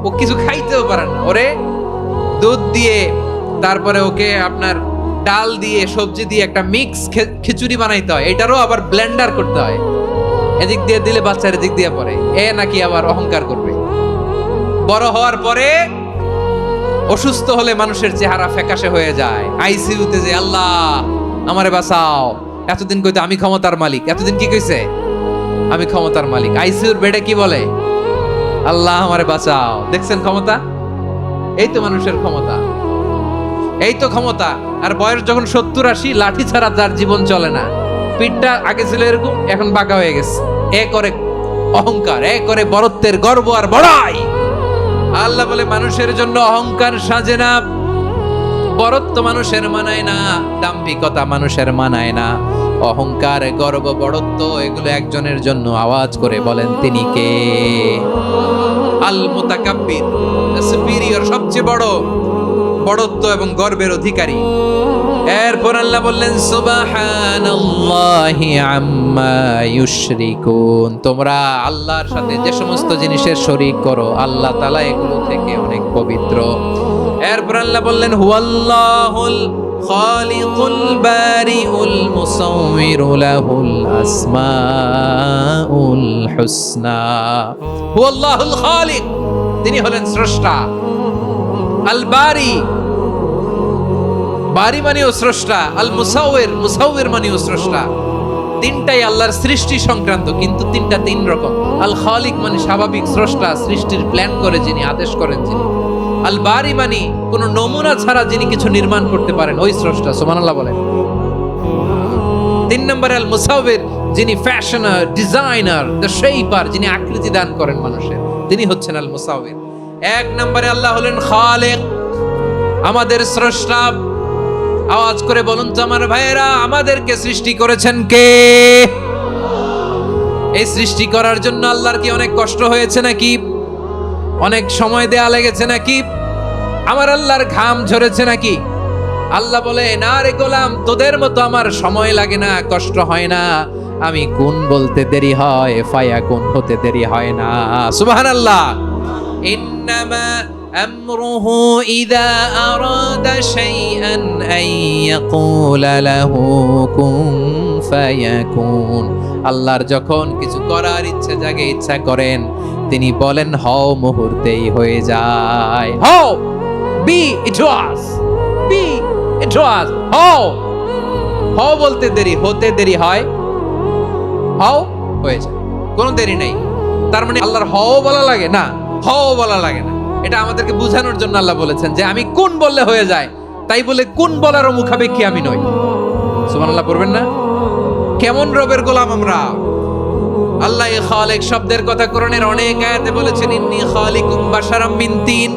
ও কিছু খাইতেও পারে না। ওরে দুধ দিয়ে, তারপরে ওকে আপনার ডাল দিয়ে, সবজি দিয়ে একটা মিক্স খিচুড়ি বানাইতে হয়, এটারও আবার ব্লেন্ডার করতে হয়। এদিক দিয়ে দিলে বাচ্চার এদিক দিয়ে পড়ে, এ নাকি আবার অহংকার করবে। বড় হওয়ার পরে অসুস্থ হলে মানুষের চেহারা ফ্যাকাশে হয়ে যায়, আইসিইউতে যে আল্লাহ আমারে বাঁচাও, এতদিন কইতো আমি ক্ষমতার মালিক, এতদিন কি কইছে আমি ক্ষমতার মালিক, আইসিইউর বেডে কি বলে আল্লাহ আমারে বাঁচাও। দেখছেন ক্ষমতা? এই তো মানুষের ক্ষমতা, এই তো ক্ষমতা। আর বয়স যখন 70-80, লাঠি ছাড়া তার জীবন চলে না। পিঠটা আগে ছিল এরকম, এখন বাঁকা হয়ে গেছে। এ করে অহংকার, এ করে বড়ত্বের গর্ব আর বড়াই। আল্লাহ বলে মানুষের জন্য অহংকার সাজে না, বড়ত্ব মানুষের মানায় না, দাম্ভিকতা মানুষের মানায় না, অহংকার গর্ব বড়ত্ব এগুলো একজনের জন্য। আওয়াজ করে বলেন তিনি কে? আল মুতাকাব্বির, সুপিরিয়র, সবচেয়ে বড় বড়ত্ব এবং গর্বের অধিকারী। এরপর আল্লাহ বললেন সুবহানাল্লাহি আম্মা ইউশরিকুন, তোমরা আল্লাহর সাথে যে সমস্ত জিনিসের শরীক করো আল্লাহ তাআলা এগুলো থেকে অনেক পবিত্র। এরপর আল্লাহ বললেন হুয়াল্লাহুল খালিকুল বারিউল মুসাউমিরু লাহুল আসমাউল হুসনা। হুয়াল্লাহুল খালিক, তিনি হলেন স্রষ্টা। আল বারি, বারি মানেও স্রষ্টা। আল মুসাউইর, মুসাউইর মানেও স্রষ্টা। তিনটাই আল্লাহর সৃষ্টি সংক্রান্ত, কিন্তু তিনটা তিন রকম। আল খালিক মানে স্বাভাবিক স্রষ্টা, সৃষ্টির প্ল্যান করে যিনি, আদেশ করেন যিনি। আল বারি মানে কোন নমুনা ছাড়া যিনি কিছু নির্মাণ করতে পারেন, ওই স্রষ্টা। সুবহানাল্লাহ বলেন। 3 নম্বরে আল মুসাউইর, যিনি ফ্যাশনার, ডিজাইনার, দ্য শেপার, যিনি আকৃতি দান করেন মানুষের, তিনি হচ্ছেন আল মুসাউইর। 1 নম্বরে আল্লাহ হলেন খালিক, আমাদের স্রষ্টা। আওয়াজ করে বলুন তো আমার ভাইয়েরা, আমাদেরকে সৃষ্টি করেছেন কে? এই সৃষ্টি করার জন্য আল্লাহর কি অনেক কষ্ট হয়েছে নাকি? অনেক সময় দেয়া লেগেছে নাকি? আমার আল্লাহর ঘাম ঝরেছে নাকি? আল্লাহ বলে না রে গোলাম, তোদের মতো আমার সময় লাগে না, কষ্ট হয় না। আমি কোন বলতে দেরি হয়, ফায়াকুন হতে দেরি হয় না। সুবহানাল্লাহ। ইন্নামা আমরুহু ইযা আরাদা শাইআন আন ইয়াকুলা লাহু কুন ফায়াকুন। আল্লাহর যখন কিছু করার ইচ্ছা জাগে, ইচ্ছা করেন, তিনি বলেন হও, মুহূর্তেই হয়ে যায়। হও, বি ইট ওয়াজ, বি ইট ওয়াজ। হও, হও বলতে দেরি, হতে দেরি হয়, হও হয়ে যায়, কোনো দেরি নেই। তার মানে আল্লাহর হও বলা লাগে না, হও বলা লাগে না। এটা আমাদেরকে বোঝানোর জন্য আল্লাহ বলেছেন যে আমি কোন বললে হয়ে যায়, তাই বলে কোন বলারও মুখাপেক্ষী আমি নই। সুবহানাল্লাহ পড়বেন না? কেমন রবের গোলাম আমরা। আল্লাহ এই খালিক শব্দের কথা কোরআনের অনেক আয়াতে বলেছেন, ইন্নী খালিকুম বাশারাম মিন তিন,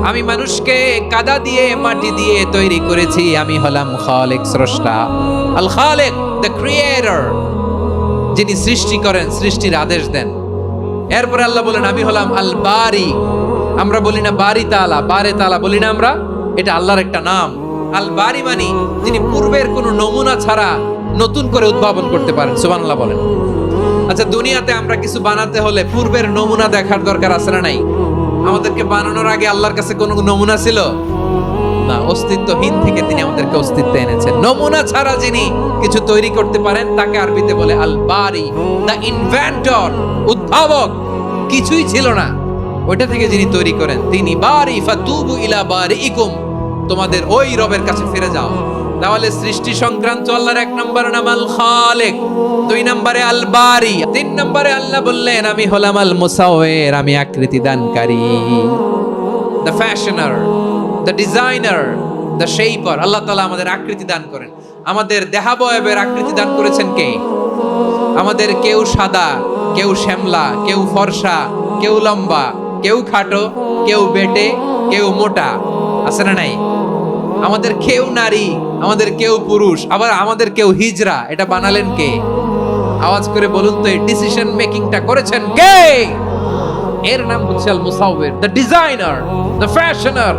আমি মানুষকে কাদা দিয়ে মাটি দিয়ে তৈরি করেছি, আমি হলাম খালিক, স্রষ্টা। আল খালিক, দ্য ক্রিয়েটর, যিনি সৃষ্টি করেন, সৃষ্টির আদেশ দেন। এরপরে আল্লাহ বলেন আমি হলাম আল বারি। আমরা বলি না বারি তাআলা, বারে তাআলা বলি না আমরা, এটা আল্লাহর একটা নাম। আল বারি মানে যিনি পূর্বের কোনো নমুনা ছাড়া নতুন করে উদ্ভাবন করতে পারেন। সুবহানাল্লাহ বলেন। আচ্ছা, দুনিয়াতে আমরা কিছু বানাতে হলে পূর্বের নমুনা দেখার দরকার আছে না নাই? আমাদেরকে বানানোর আগে আল্লাহর কাছে কোনো নমুনা ছিল না, অস্তিত্বহীন থেকে তিনি আমাদেরকে অস্তিত্বে এনেছেন। নমুনা ছাড়া যিনি কিছু তৈরি করতে পারেন তাকে আরবিতে বলে আল বারি, দ্য ইনভেন্টর, উদ্ভাবক। কিছুই ছিল না, ওইটা থেকে যিনি তৈরি করেন তিনি বারি। ফাতুবু ইলা বারিইকুম, তোমাদের ওই রবের কাছে ফিরে যাও। তাহলে সৃষ্টি সংক্রান্ত আল্লাহর 1 নম্বর নাম আল খালিক, 2 নম্বরে আল বারি, 3 নম্বরে আল্লাহ বললেন আমি হলাম আল মুসাউইর, আমি আকৃতি দানকারী, the fashioner, the designer, the shaper. Allah তাআলা আমাদের আকৃতি দান করেন। আমাদের দেহাবয়বের আকৃতি দান করেছেন কে? আমাদের কেউ সাদা, কেউ শ্যামলা, কেউ ফর্সা, কেউ লম্বা, কেউ খাটো, কেউ বেটে, কেউ মোটা, আছে না নাই? আমাদের কেউ নারী, আমাদের কেউ পুরুষ, আবার আমাদের কেউ হিজড়া। এটা বানালেন কে? আওয়াজ করে বলুন তো, এই ডিসিশন মেকিংটা করেছেন কে? এর নাম হচ্ছে আল মুসাউইর, the designer, the fashioner,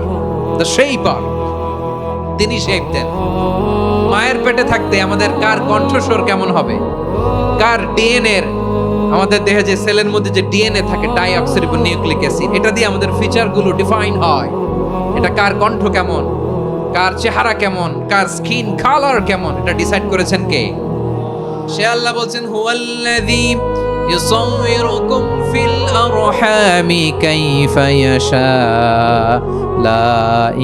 the shaper. তিনি শেপ দেন। মায়ের পেটে থাকতে আমাদের কার কণ্ঠস্বর কেমন হবে, কার ডিএনএ, আমাদের দেহে যে সেলের মধ্যে যে ডিএনএ থাকে, ডাইঅক্সিরিবোনিউক্লিক অ্যাসিড, এটা দিয়ে আমাদের ফিচারগুলো ডিফাইন হয়। এটা কার কণ্ঠ কেমন, কার চেহারা কেমন, কার স্কিন কালার কেমন, এটা ডিসাইড করেছেন কে? সে আল্লাহ বলছেন হুয়াল্লাযী ইউসাউবিরুকুম ফিল আরহামি কাইফা ইয়াশা লা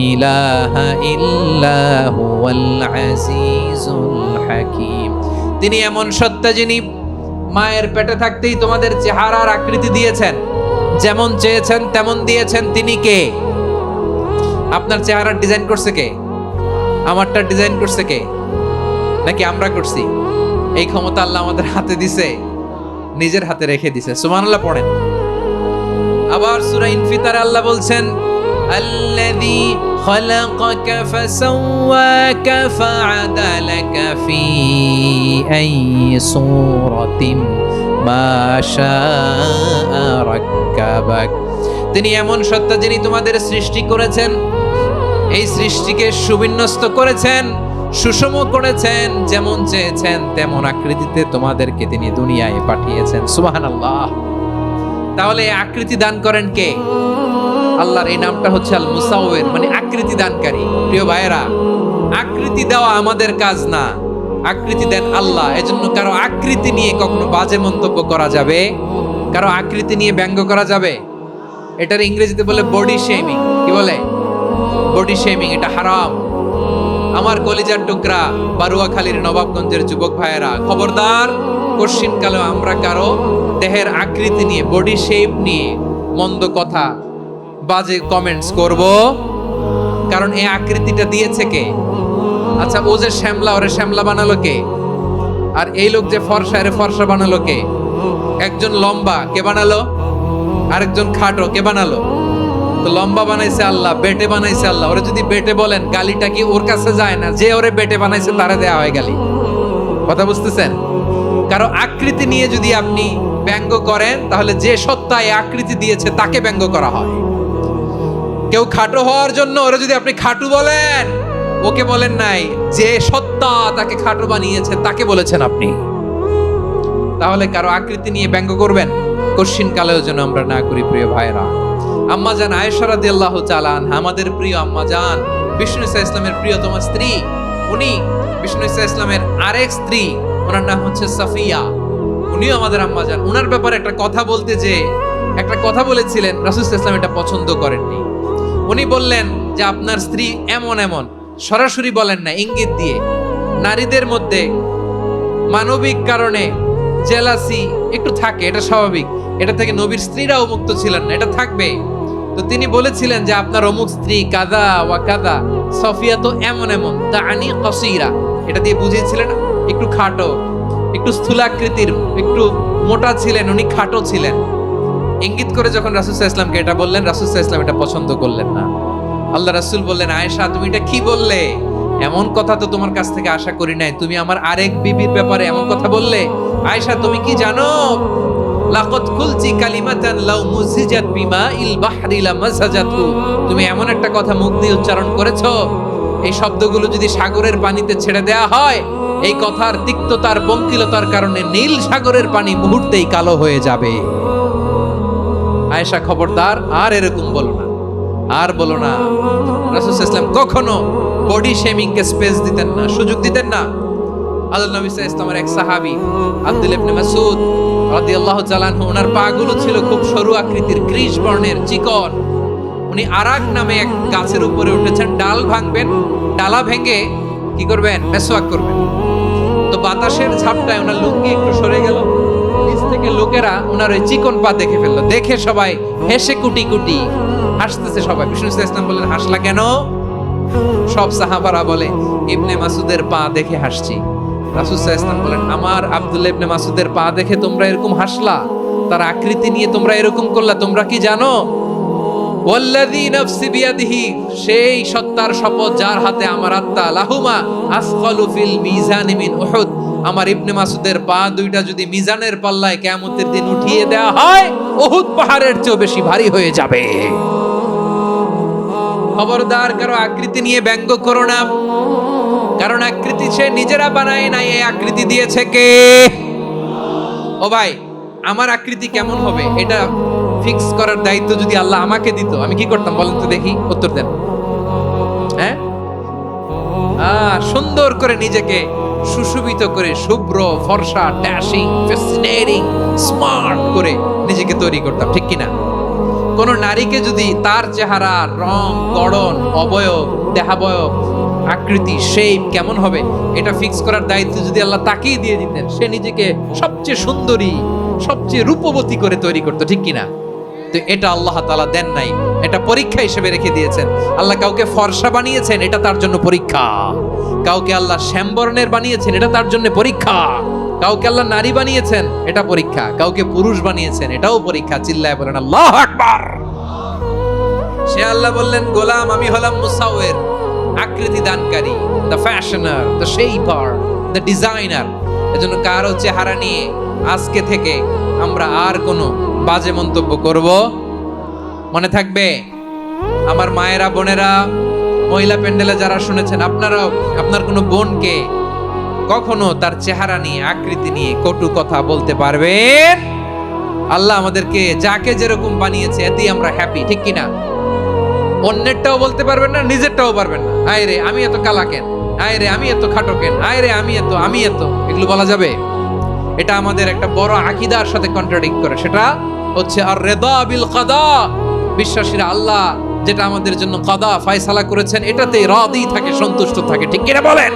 ইলাহা ইল্লা হুয়াল আজিজুল হাকীম। তিনি এমন সত্তা যিনি মায়ের পেটে থাকতেই তোমাদের চেহারার আকৃতি দিয়েছেন, যেমন চেয়েছেন তেমন দিয়েছেন। তিনি কে? আপনার চেহারার ডিজাইন করছে কে? আমারটা ডিজাইন করছে কে? নাকি আমরা করছি? এই ক্ষমতা আল্লাহ আমাদের হাতে দিছে, নিজের হাতে রেখে দিছে। সুবহানাল্লাহ পড়েন। আবার সূরা ইনফিতারে আল্লাহ বলছেন আল্লাযী খালাকাকা ফাসাওয়াকা ফাআদালাকা ফি আইয়ি সূরাতিন মা শাআ রাক্কাবাক। তিনি এমন সত্তা যিনি তোমাদের সৃষ্টি করেছেন, এই সৃষ্টিকে সুবিন্যস্ত করেছেন, সুষম করেছেন, যেমন চেয়েছেন তেমন আকৃতিতে তোমাদেরকে তিনি দুনিয়ায় পাঠিয়েছেন। সুবহানাল্লাহ। তাহলে আকৃতি দান করেন কে? আল্লাহর এই নামটা হচ্ছে আল মুসাউবির, মানে আকৃতি দানকারী। প্রিয় ভাইয়েরা, আকৃতি দেওয়া আমাদের কাজ না, আকৃতি দেন আল্লাহ। এজন্য কারো আকৃতি নিয়ে কখনো বাজে মন্তব্য করা যাবে, কারো আকৃতি নিয়ে ব্যঙ্গ করা যাবে। এটার ইংরেজিতে বলে বডি শেমিং। কি বলে? Body shaming. এটা হারাম। আমার কলিজার টুকরা বারুয়াখালীর নবাবগঞ্জের যুবক ভাইয়েরা, খবরদার, কোশ্চিনকালেও আমরা কারো দেহের আকৃতি নিয়ে, বডি শেপ নিয়ে মন্দ কথা, বাজে কমেন্টস করব। কারণ এই আকৃতিটা দিয়েছে কে? আচ্ছা, ও যে শ্যামলা, ওরে শ্যামলা বানালো কে? আর এই লোক যে ফর্সা, এরে ফর্সা বানালো কে? একজন লম্বা, কে বানালো? আরেকজন খাটো, কে বানালো? তো লম্বা বানাইছে আল্লাহ, বেটে বানাইছে আল্লাহ। ওরে যদি বেটে বলেন, গালিটা কি ওর কাছে যায় না? যে ওরে বেটে বানাইছে তারে দেয়া হয় গালি। কথা বুঝতেছেন? কারো আকৃতি নিয়ে যদি আপনি ব্যঙ্গ করেন, তাহলে যে সত্তা এই আকৃতি দিয়েছে তাকে ব্যঙ্গ করা হয়। কেউ খাটো হওয়ার জন্য ওরে যদি আপনি খাটু বলেন, ওকে বলেন নাই, যে সত্তা তাকে খাটো বানিয়েছে তাকে বলেছেন আপনি। তাহলে কারো আকৃতি নিয়ে ব্যঙ্গ করবেন, কোশ্চিন কালেও যেন আমরা না করি। প্রিয় ভাইরা, আম্মা জান আয়েশা রাদিয়াল্লাহু তাআলা আনহা, আমাদের প্রিয় আম্মা জান, বিষ্ণু ইসা ইসলামের প্রিয়তম স্ত্রী। উনি বিষ্ণু ইসা ইসলামের আরেক স্ত্রী, ওনার নাম হচ্ছে সাফিয়া। উনিও আমাদের আম্মা জান। ওনার ব্যাপারে একটা কথা বলতে যে একটা কথা বলেছিলেন, রাসূল সাল্লাল্লাহু আলাইহি ওয়াসাল্লাম এটা পছন্দ করেননি। উনি বললেন যে আপনার স্ত্রী এমন এমন, সরাসরি বলেন না, ইঙ্গিত দিয়ে। নারীদের মধ্যে মানবিক কারণে জেলাসি একটু থাকে, এটা স্বাভাবিক। এটা থেকে নবীর স্ত্রীরাও মুক্ত ছিলেন না, এটা থাকবে। তো তিনি বলেছিলেন যে আপনার অমুক স্ত্রী কাদা ওয়া কাদা, সফিয়া তো এমন এমন, তাআনি কাসীরা, এটা দিয়ে বুঝিয়েছিলেন একটু খাটো, একটু স্থূলাকৃতির, একটু মোটা ছিলেন, উনি খাটো ছিলেন। ইঙ্গিত করে যখন রাসূল সাল্লাল্লাহু আলাইহি ওয়াসাল্লামকে এটা বললেন, রাসূল সাল্লাল্লাহু আলাইহি ওয়াসাল্লাম এটা পছন্দ করলেন না। আল্লাহ রাসূল বললেন, আয়েশা তুমি এটা কি বললে? এমন কথা তো তোমার কাছ থেকে আশা করি নাই। তুমি আমার আরেক বিবির ব্যাপারে এমন কথা বললে। আয়েশা, তুমি কি জানো? লাকাদ কুলতি কালিমাতান লাউ মুজিজাত বিমাইল বাহরি লামাসাজাতু। তুমি এমন একটা কথা মুখ দিয়ে উচ্চারণ করেছো, এই শব্দগুলো যদি সাগরের পানিতে ছেড়ে দেয়া হয়, এই কথার তিক্ততার, পঙ্কিলতার কারণে নীল সাগরের পানি মুহূর্তেই কালো হয়ে যাবে। আয়েশা, খবরদার, আর এরকম বলো না, আর বলো না। রাসূল সাল্লাল্লাহু আলাইহি ওয়াসাল্লাম কখনো বডি শেমিং কে স্পেস দিতেন না, সুযোগ দিতেন না। আল্লাহ নবী সাল্লাল্লাহু আলাইহি ওয়াসাল্লামের এক সাহাবী আব্দুল্লাহ ইবনে মাসউদ রাদিয়াল্লাহু তাআলা আনহু, ওনার পাগুলো ছিল খুব সরু আকৃতির, কৃশ বর্ণের, চিকন। উনি আরাক নামে এক গাছের উপরে উঠেছেন, ডাল ভাঙবেন, ডালা ভেঙে কি করবেন? মেসওয়াক করবেন। তো বাতাসের ঝাপটায় ওনার লুঙ্গি একটু সরে গেল, নিচ থেকে লোকেরা ওনার ওই চিকন পা দেখে ফেললো। দেখে সবাই হেসে কুটি কুটি হাসতেছে সবাই। বিষ্ণু ইসলাম বললেন, হাসলা কেন? সব সাহাবারা বলে, ইবনে মাসুদের পা দেখে হাসছি। রাসূল সাল্লাল্লাহু আলাইহি ওয়াসাল্লাম বলেন, আমার আব্দুল্লাহ ইবনে মাসুদের পা দেখে তোমরা এরকম হাসলা, তার আকৃতি নিয়ে তোমরা এরকম করলা, তোমরা কি জানো? ওয়াল্লাযী নাফসি বিয়াদিহি, সেই সত্তার শপথ যার হাতে আমার আত্মা, লাহুমা আসকালু ফিল মিজানি মিন উহুদ, আমার ইবনে মাসুদের পা দুইটা যদি মিজানের পাল্লায় কিয়ামতের দিন উঠিয়ে দেওয়া হয়, উহুদ পাহাড়ের চেয়েও বেশি ভারী হয়ে যাবে। খবরদার, কারো আকৃতি নিয়ে ব্যঙ্গ করো না, কারণ আকৃতি সে নিজেরা বানায় নাই, এই আকৃতি দিয়েছে কে? ও ভাই, আমার আকৃতি কেমন হবে এটা ফিক্স করার দায়িত্ব যদি আল্লাহ আমাকে দিত, আমি কি করতাম বলেন তো দেখি, উত্তর দেন। হ্যাঁ, সুন্দর করে নিজেকে সুশোভিত করে শুভ্র ফর্সা ড্যাশিং ফ্যাসিনেটিং স্মার্ট করে নিজেকে তৈরি করতাম, ঠিক কিনা? কোন নারীকে যদি তার চেহারা, রং, গড়ন, অবয়ব, দেহাবয়ব, আকৃতি, শেপ কেমন হবে এটা ফিক্স করার দায়িত্ব যদি আল্লাহ তাকেই দিয়ে দিতেন, সে নিজেকে সবচেয়ে সুন্দরী, সবচেয়ে রূপবতী করে তৈরি করতো, ঠিক কিনা? তো এটা আল্লাহ তাআলা দেন নাই, এটা পরীক্ষা হিসেবে রেখে দিয়েছেন। আল্লাহ কাউকে ফর্সা বানিয়েছেন, এটা তার জন্য পরীক্ষা। কাউকে আল্লাহ শ্যামবর্ণের বানিয়েছেন, এটা তার জন্য পরীক্ষা। কাউকে আল্লাহ নারী বানিয়েছেন, এটা পরীক্ষা। কাউকে পুরুষ বানিয়েছেন, এটাও পরীক্ষা। চিল্লায় বলেন আল্লাহু আকবার। সে আল্লাহ বললেন, গোলাম আমি হলাম মুসাওয়ির, আকৃতি দানকারী, the fashioner, the shaper, the designer. এজন্য কারো চেহারা নিয়ে আজকে থেকে আমরা আর কোনো বাজে মন্তব্য করব মনে থাকবে। আমার মায়েরা, বোনেরা, মহিলা প্যান্ডেলে যারা শুনেছেন, আপনারাও আপনার কোনো বোনকে কখনো তার চেহারা নিয়ে, আকৃতি নিয়ে কটু কথা বলতে পারবেন? আল্লাহ আমাদেরকে যাকে যেরকম বানিয়েছে এতেই আমরা হ্যাপি, ঠিক কিনা? অন্যেরটাও বলতে পারবেন না, নিজেরটাও পারবেন না। আয় রে আমি এত কালা কেন, আয় রে আমি এত খাটো কেন, আয় রে আমি এত, এগুলো বলা যাবে? এটা আমাদের একটা বড় আকীদার সাথে কন্ট্রাডিক্ট করে। সেটা হচ্ছে আর রিদা বিল কাদা। বিশ্বাসীরা আল্লাহ যেটা আমাদের জন্য কাদা ফয়সালা করেছেন এটাতেই রাদি থাকে, সন্তুষ্ট থাকে, ঠিক কিনা বলেন?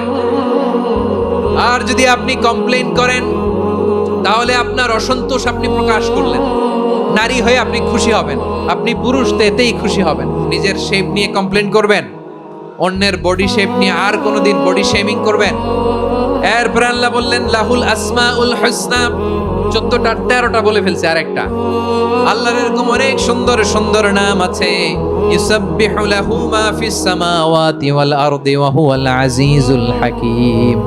আর যদি আপনি কমপ্লেইন করেন তাহলে আপনার অসন্তোষ আপনি প্রকাশ করলেন। নারী হয়ে আপনি খুশি হবেন, আপনি পুরুষ তো এতেই খুশি হবেন। নিজের শেপ নিয়ে কমপ্লেইন করবেন, অন্যের বডি শেপ নিয়ে আর কোনোদিন বডি শেমিং করবেন? এরপর আল্লাহ বললেন লাহুল আসমাউল হুসনা, 14টা 13টা বলে ফেলছে আরেকটা। আল্লাহর এরকম অনেক সুন্দর সুন্দর নাম আছে। ইউসাব্বিহু লাহু মা ফিস সামাওয়াতি ওয়াল আরদি ওয়া হুয়াল আজিজুল হাকীম।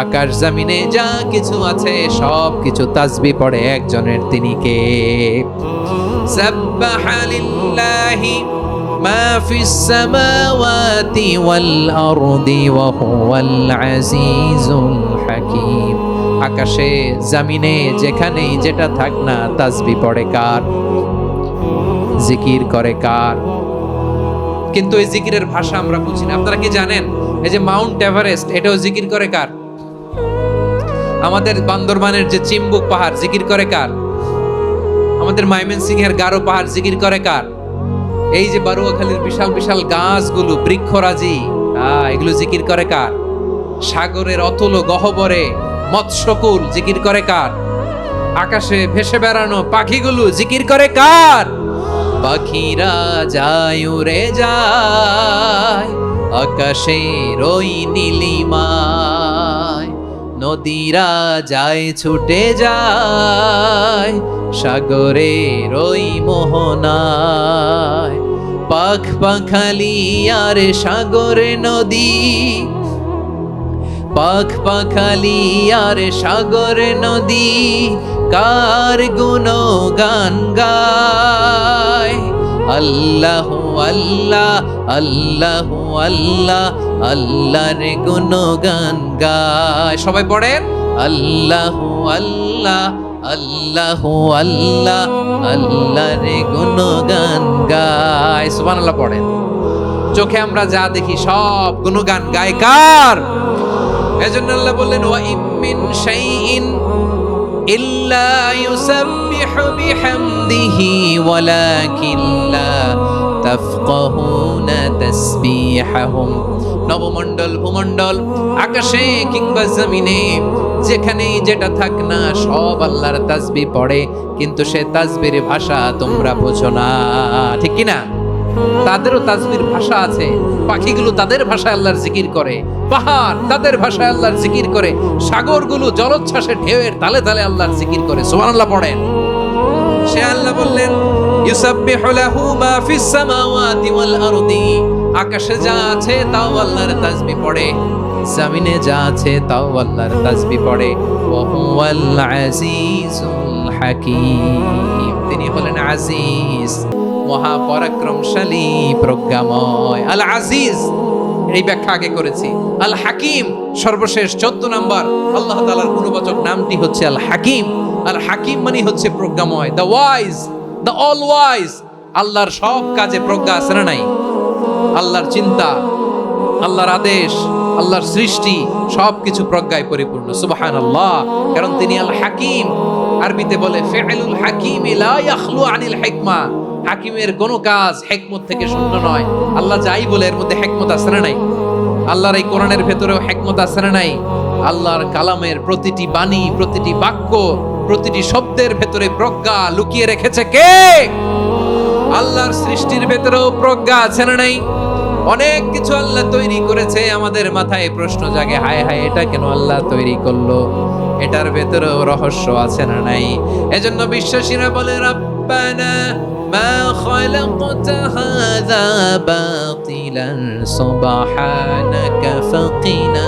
আকাশ জমিনে যা কিছু আছে সব কিছু তাসবিহ পড়ে একজনের, তিনি কে? সাব্বাহা লিল্লাহি মা ফিস সামাওয়াতি ওয়াল আরদি ওয়া হুয়াল আজিজুল হাকীম। আকাশে জমিনে যেখানেই যেটা থাক না তাসবিহ পড়ে কার? জিকির করে কার? কিন্তু এই জিকিরের ভাষা আমরা বুঝি না। আপনারা কি জানেন এই যে মাউন্ট এভারেস্ট, এটাও জিকির করে কার? আমাদের বান্দরবানের যে চিম্বুক পাহাড় জিকির করে কার? আমাদের ময়মনসিংহের গারো পাহাড় জিকির করে কার? এই যে বারুয়াখালীর বিশাল বিশাল গাছগুলো, বৃক্ষরাজি, এগুলো জিকির করে কার? সাগরের অতল গহ্বরে মৎস্যকুল জিকির করে কার? আকাশে ভেসে বেড়ানো পাখিগুলো জিকির করে কার? পাখিরা যায় উড়ে যায় আকাশের ওই নীলিমায়, নদীরা যায় ছুটে যায় সাগরের ওই মোহনায়। পাখ পাখালি আর সাগরে নদী, পাখ পাখালি আর সাগরে নদী, কার গুণগান গায়? আল্লাহু আল্লাহ আল্লাহু আল্লাহ, আল্লাহর গুণগান গায়। সবাই পড়েন আল্লাহু আল্লাহ আল্লাহু আল্লাহ, আল্লাহর গুণগান গায়। সুবহানাল্লাহ পড়েন। চোখে আমরা যা দেখি সব গুণগান গায় কার? এজন্য আল্লাহ বললেন ওয়া ইম মিন শাইইন ইল্লা ইউসাব্বিহু বিহামদিহি ওয়ালাকিন লা তাফকাহুনা তাসবিহাহুম। নবমণ্ডল, ভূমণ্ডল, আকাশে কিংবা জমিনে যেখানেই যেটা থাক না সব আল্লাহর তাসবিহ পড়ে, কিন্তু সে তাসবিহর ভাষা তোমরা বোঝো না, ঠিক কি না? তাদেরও তাসবিহর ভাষা আছে। পাখিগুলো তাদের ভাষায় আল্লাহর জিকির করে, পাহাড় তাদের ভাষায় আল্লাহর জিকির করে, সাগরগুলো জলোচ্ছ্বাসের ঢেউয়ের তালে তালে আল্লাহর জিকির করে। সুবহানাল্লাহ পড়েন। সে আল্লাহ বললেন ইউসাব্বিহু লাহু মা ফিস সামাওয়াতি ওয়াল আরদি। আকাশে যা আছে তাও আল্লাহর তাসবিহ পড়ে, জমিনে যা আছে তাও আল্লাহর তাসবিহ পড়ে। ওয়া হুয়াল আজিজুল হাকীম। তিনি হলেন আজিজ, মহাপরাক্রমশালী, প্রজ্ঞাময়। আল আজিজ এই ব্যাখ্যা আগে করেছি। আল হাকিম সর্বশেষ 14 নম্বর আল্লাহ তাআলার গুণবাচক নামটি হচ্ছে আল হাকিম। আল হাকিম মানে হচ্ছে প্রজ্ঞাময়, the wise, the all wise. আল্লাহর সব কাজে প্রজ্ঞা আছে না নাই? আল্লাহর চিন্তা, আল্লাহর আদেশ, আল্লাহর সৃষ্টি সবকিছু প্রজ্ঞায় পরিপূর্ণ, সুবহানাল্লাহ। কারণ তিনি আল হাকিম। আরবিতে বলে ফি'লুল হাকিম লা ইয়াখলু আনিল হিকমা, হাকিমের কোনো কাজ হিকমত থেকে শূন্য নয়। আল্লাহ যাই বলে এর মধ্যে হিকমত আছে না নাই? আল্লাহর এই কোরআনের ভেতরেও হিকমত আছে না নাই? আল্লাহর কালামের প্রতিটি বাণী, প্রতিটি বাক্য, প্রতিটি শব্দের ভেতরে প্রজ্ঞা লুকিয়ে রেখেছে কে? আল্লাহর সৃষ্টির ভেতরেও প্রজ্ঞা আছে না নাই? অনেক কিছু আল্লাহ তৈরি করেছে, আমাদের মাথায় প্রশ্ন জাগে, হায় হায় এটা কেন আল্লাহ তৈরি করলো? এটার ভেতরেও রহস্য আছে না নাই? এজন্য বিশ্বাসীরা বলে রব্বানা মা খালাকতা হাযা বাতিলান সুবহানাকা ফাকিনা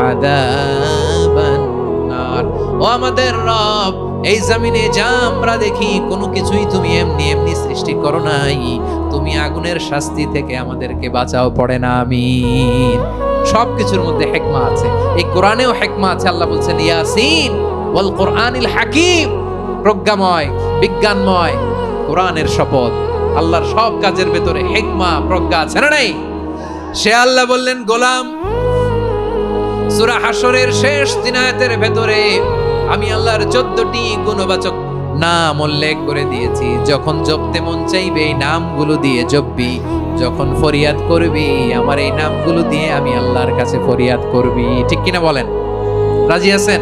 আযাবান নার। ও আমাদের রব, এই জমিনে যা আমরা দেখি কোনো কিছুই তুমি এমনি এমনি সৃষ্টি করো নাই, তুমি আগুনের শাস্তি থেকে আমাদেরকে বাঁচাও, পড়ে না আমিন। সবকিছুর মধ্যে হিকমা আছে, এই কোরআনেও হিকমা আছে। আল্লাহ বলছেন ইয়াসিন ওয়াল কোরআনিল হাকিম, প্রজ্ঞাময় বিজ্ঞানময় কোরআনের শপথ। আল্লাহর সব কাজের ভেতরে হিকমা প্রজ্ঞা আছে না নাই? সে আল্লাহ বললেন গোলাম, সূরা হাশরের শেষ 3 আয়াতের ভেতরে আমি আল্লাহর 14টি গুণবাচক নাম উল্লেখ করে দিয়েছি। যখন জপতে মন চাইবে এই নামগুলো দিয়ে জপবি, যখন ফরিয়াদ করবি আমার এই নামগুলো দিয়ে আমি আল্লাহর কাছে ফরিয়াদ করবি। ঠিক কিনা বলেন? রাজি আছেন?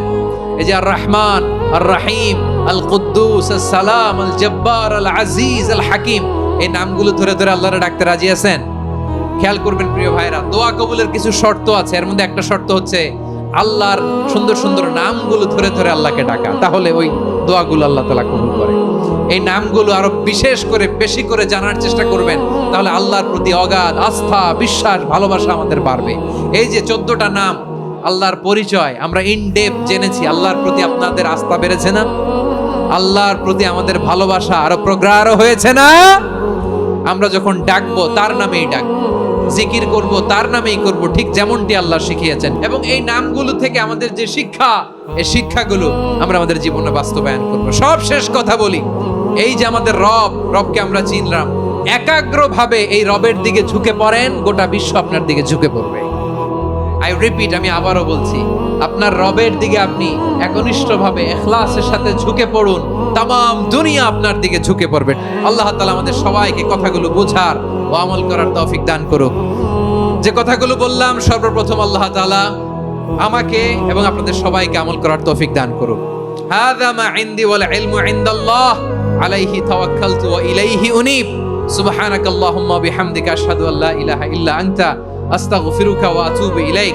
এই যে আর রহমান, আর রাহিম, আল কুদ্দুস, আস সালাম, আল জব্বার, আল আজিজ, আল হাকিম, এই নামগুলো ধরে ধরে আল্লাহরে ডাকতে রাজি আছেন? খেয়াল করবেন প্রিয় ভাইরা, দোয়া কবুলের কিছু শর্ত আছে। এর মধ্যে একটা শর্ত হচ্ছে আল্লাহর সুন্দর সুন্দর নামগুলো ধরে ধরে আল্লাহকে ডাকা, তাহলে ওই দোয়াগুলো আল্লাহ তাআলা কবুল করে। এই নামগুলো আরো বিশেষ করে বেশি করে জানার চেষ্টা করবেন, তাহলে আল্লাহর প্রতি অগাধ আস্থা, বিশ্বাস, ভালোবাসা আমাদের বাড়বে। এই যে 14টা নাম আল্লাহর পরিচয় আমরা ইন ডেপথ জেনেছি, আল্লাহর প্রতি আপনাদের আস্থা বেড়েছে না? আল্লাহর প্রতি আমাদের ভালোবাসা আরো প্রগাঢ় হয়েছে না? আমরা যখন ডাকবো তার নামেই ডাকবো, জিকির করব তার নামেই করব, ঠিক যেমনটি আল্লাহ শিখিয়েছেন। এবং এই নামগুলো থেকে আমাদের যে শিক্ষা, এই শিক্ষাগুলো আমরা আমাদের জীবনে বাস্তবায়ন করব। সব শেষ কথা বলি, এই যে আমাদের রবকে আমরা চিনলাম, একাগ্রভাবে এই রবের দিকে ঝুঁকে পড়েন, গোটা বিশ্ব আপনার দিকে ঝুঁকে পড়বে। আই রিপিট, আমি আবারও বলছি, আপনার রবের দিকে আপনি একনিষ্ঠভাবে ইখলাসের সাথে ঝুঁকে পড়ুন, তামাম দুনিয়া আপনার দিকে ঝুঁকে পড়বে। আল্লাহ তাআলা আমাদের সবাইকে কথাগুলো বোঝার ও আমল করার তৌফিক দান করুক। যে কথাগুলো বললাম, সর্বপ্রথম আল্লাহ তাআলা আমাকে এবং আপনাদের সবাইকে আমল করার তৌফিক দান করুক। হাযা মা ইনদি ওয়াল ইলমু ইনদাল্লাহ আলাইহি তাওয়াক্কালতু ওয়া ইলাইহি উনীব। সুবহানাকাল্লাহুম্মা বিহামদিকা আশহাদু আল্লা ইলাহা ইল্লা আনতা আস্তাগফিরুকা ওয়া আতুবু ইলাইক।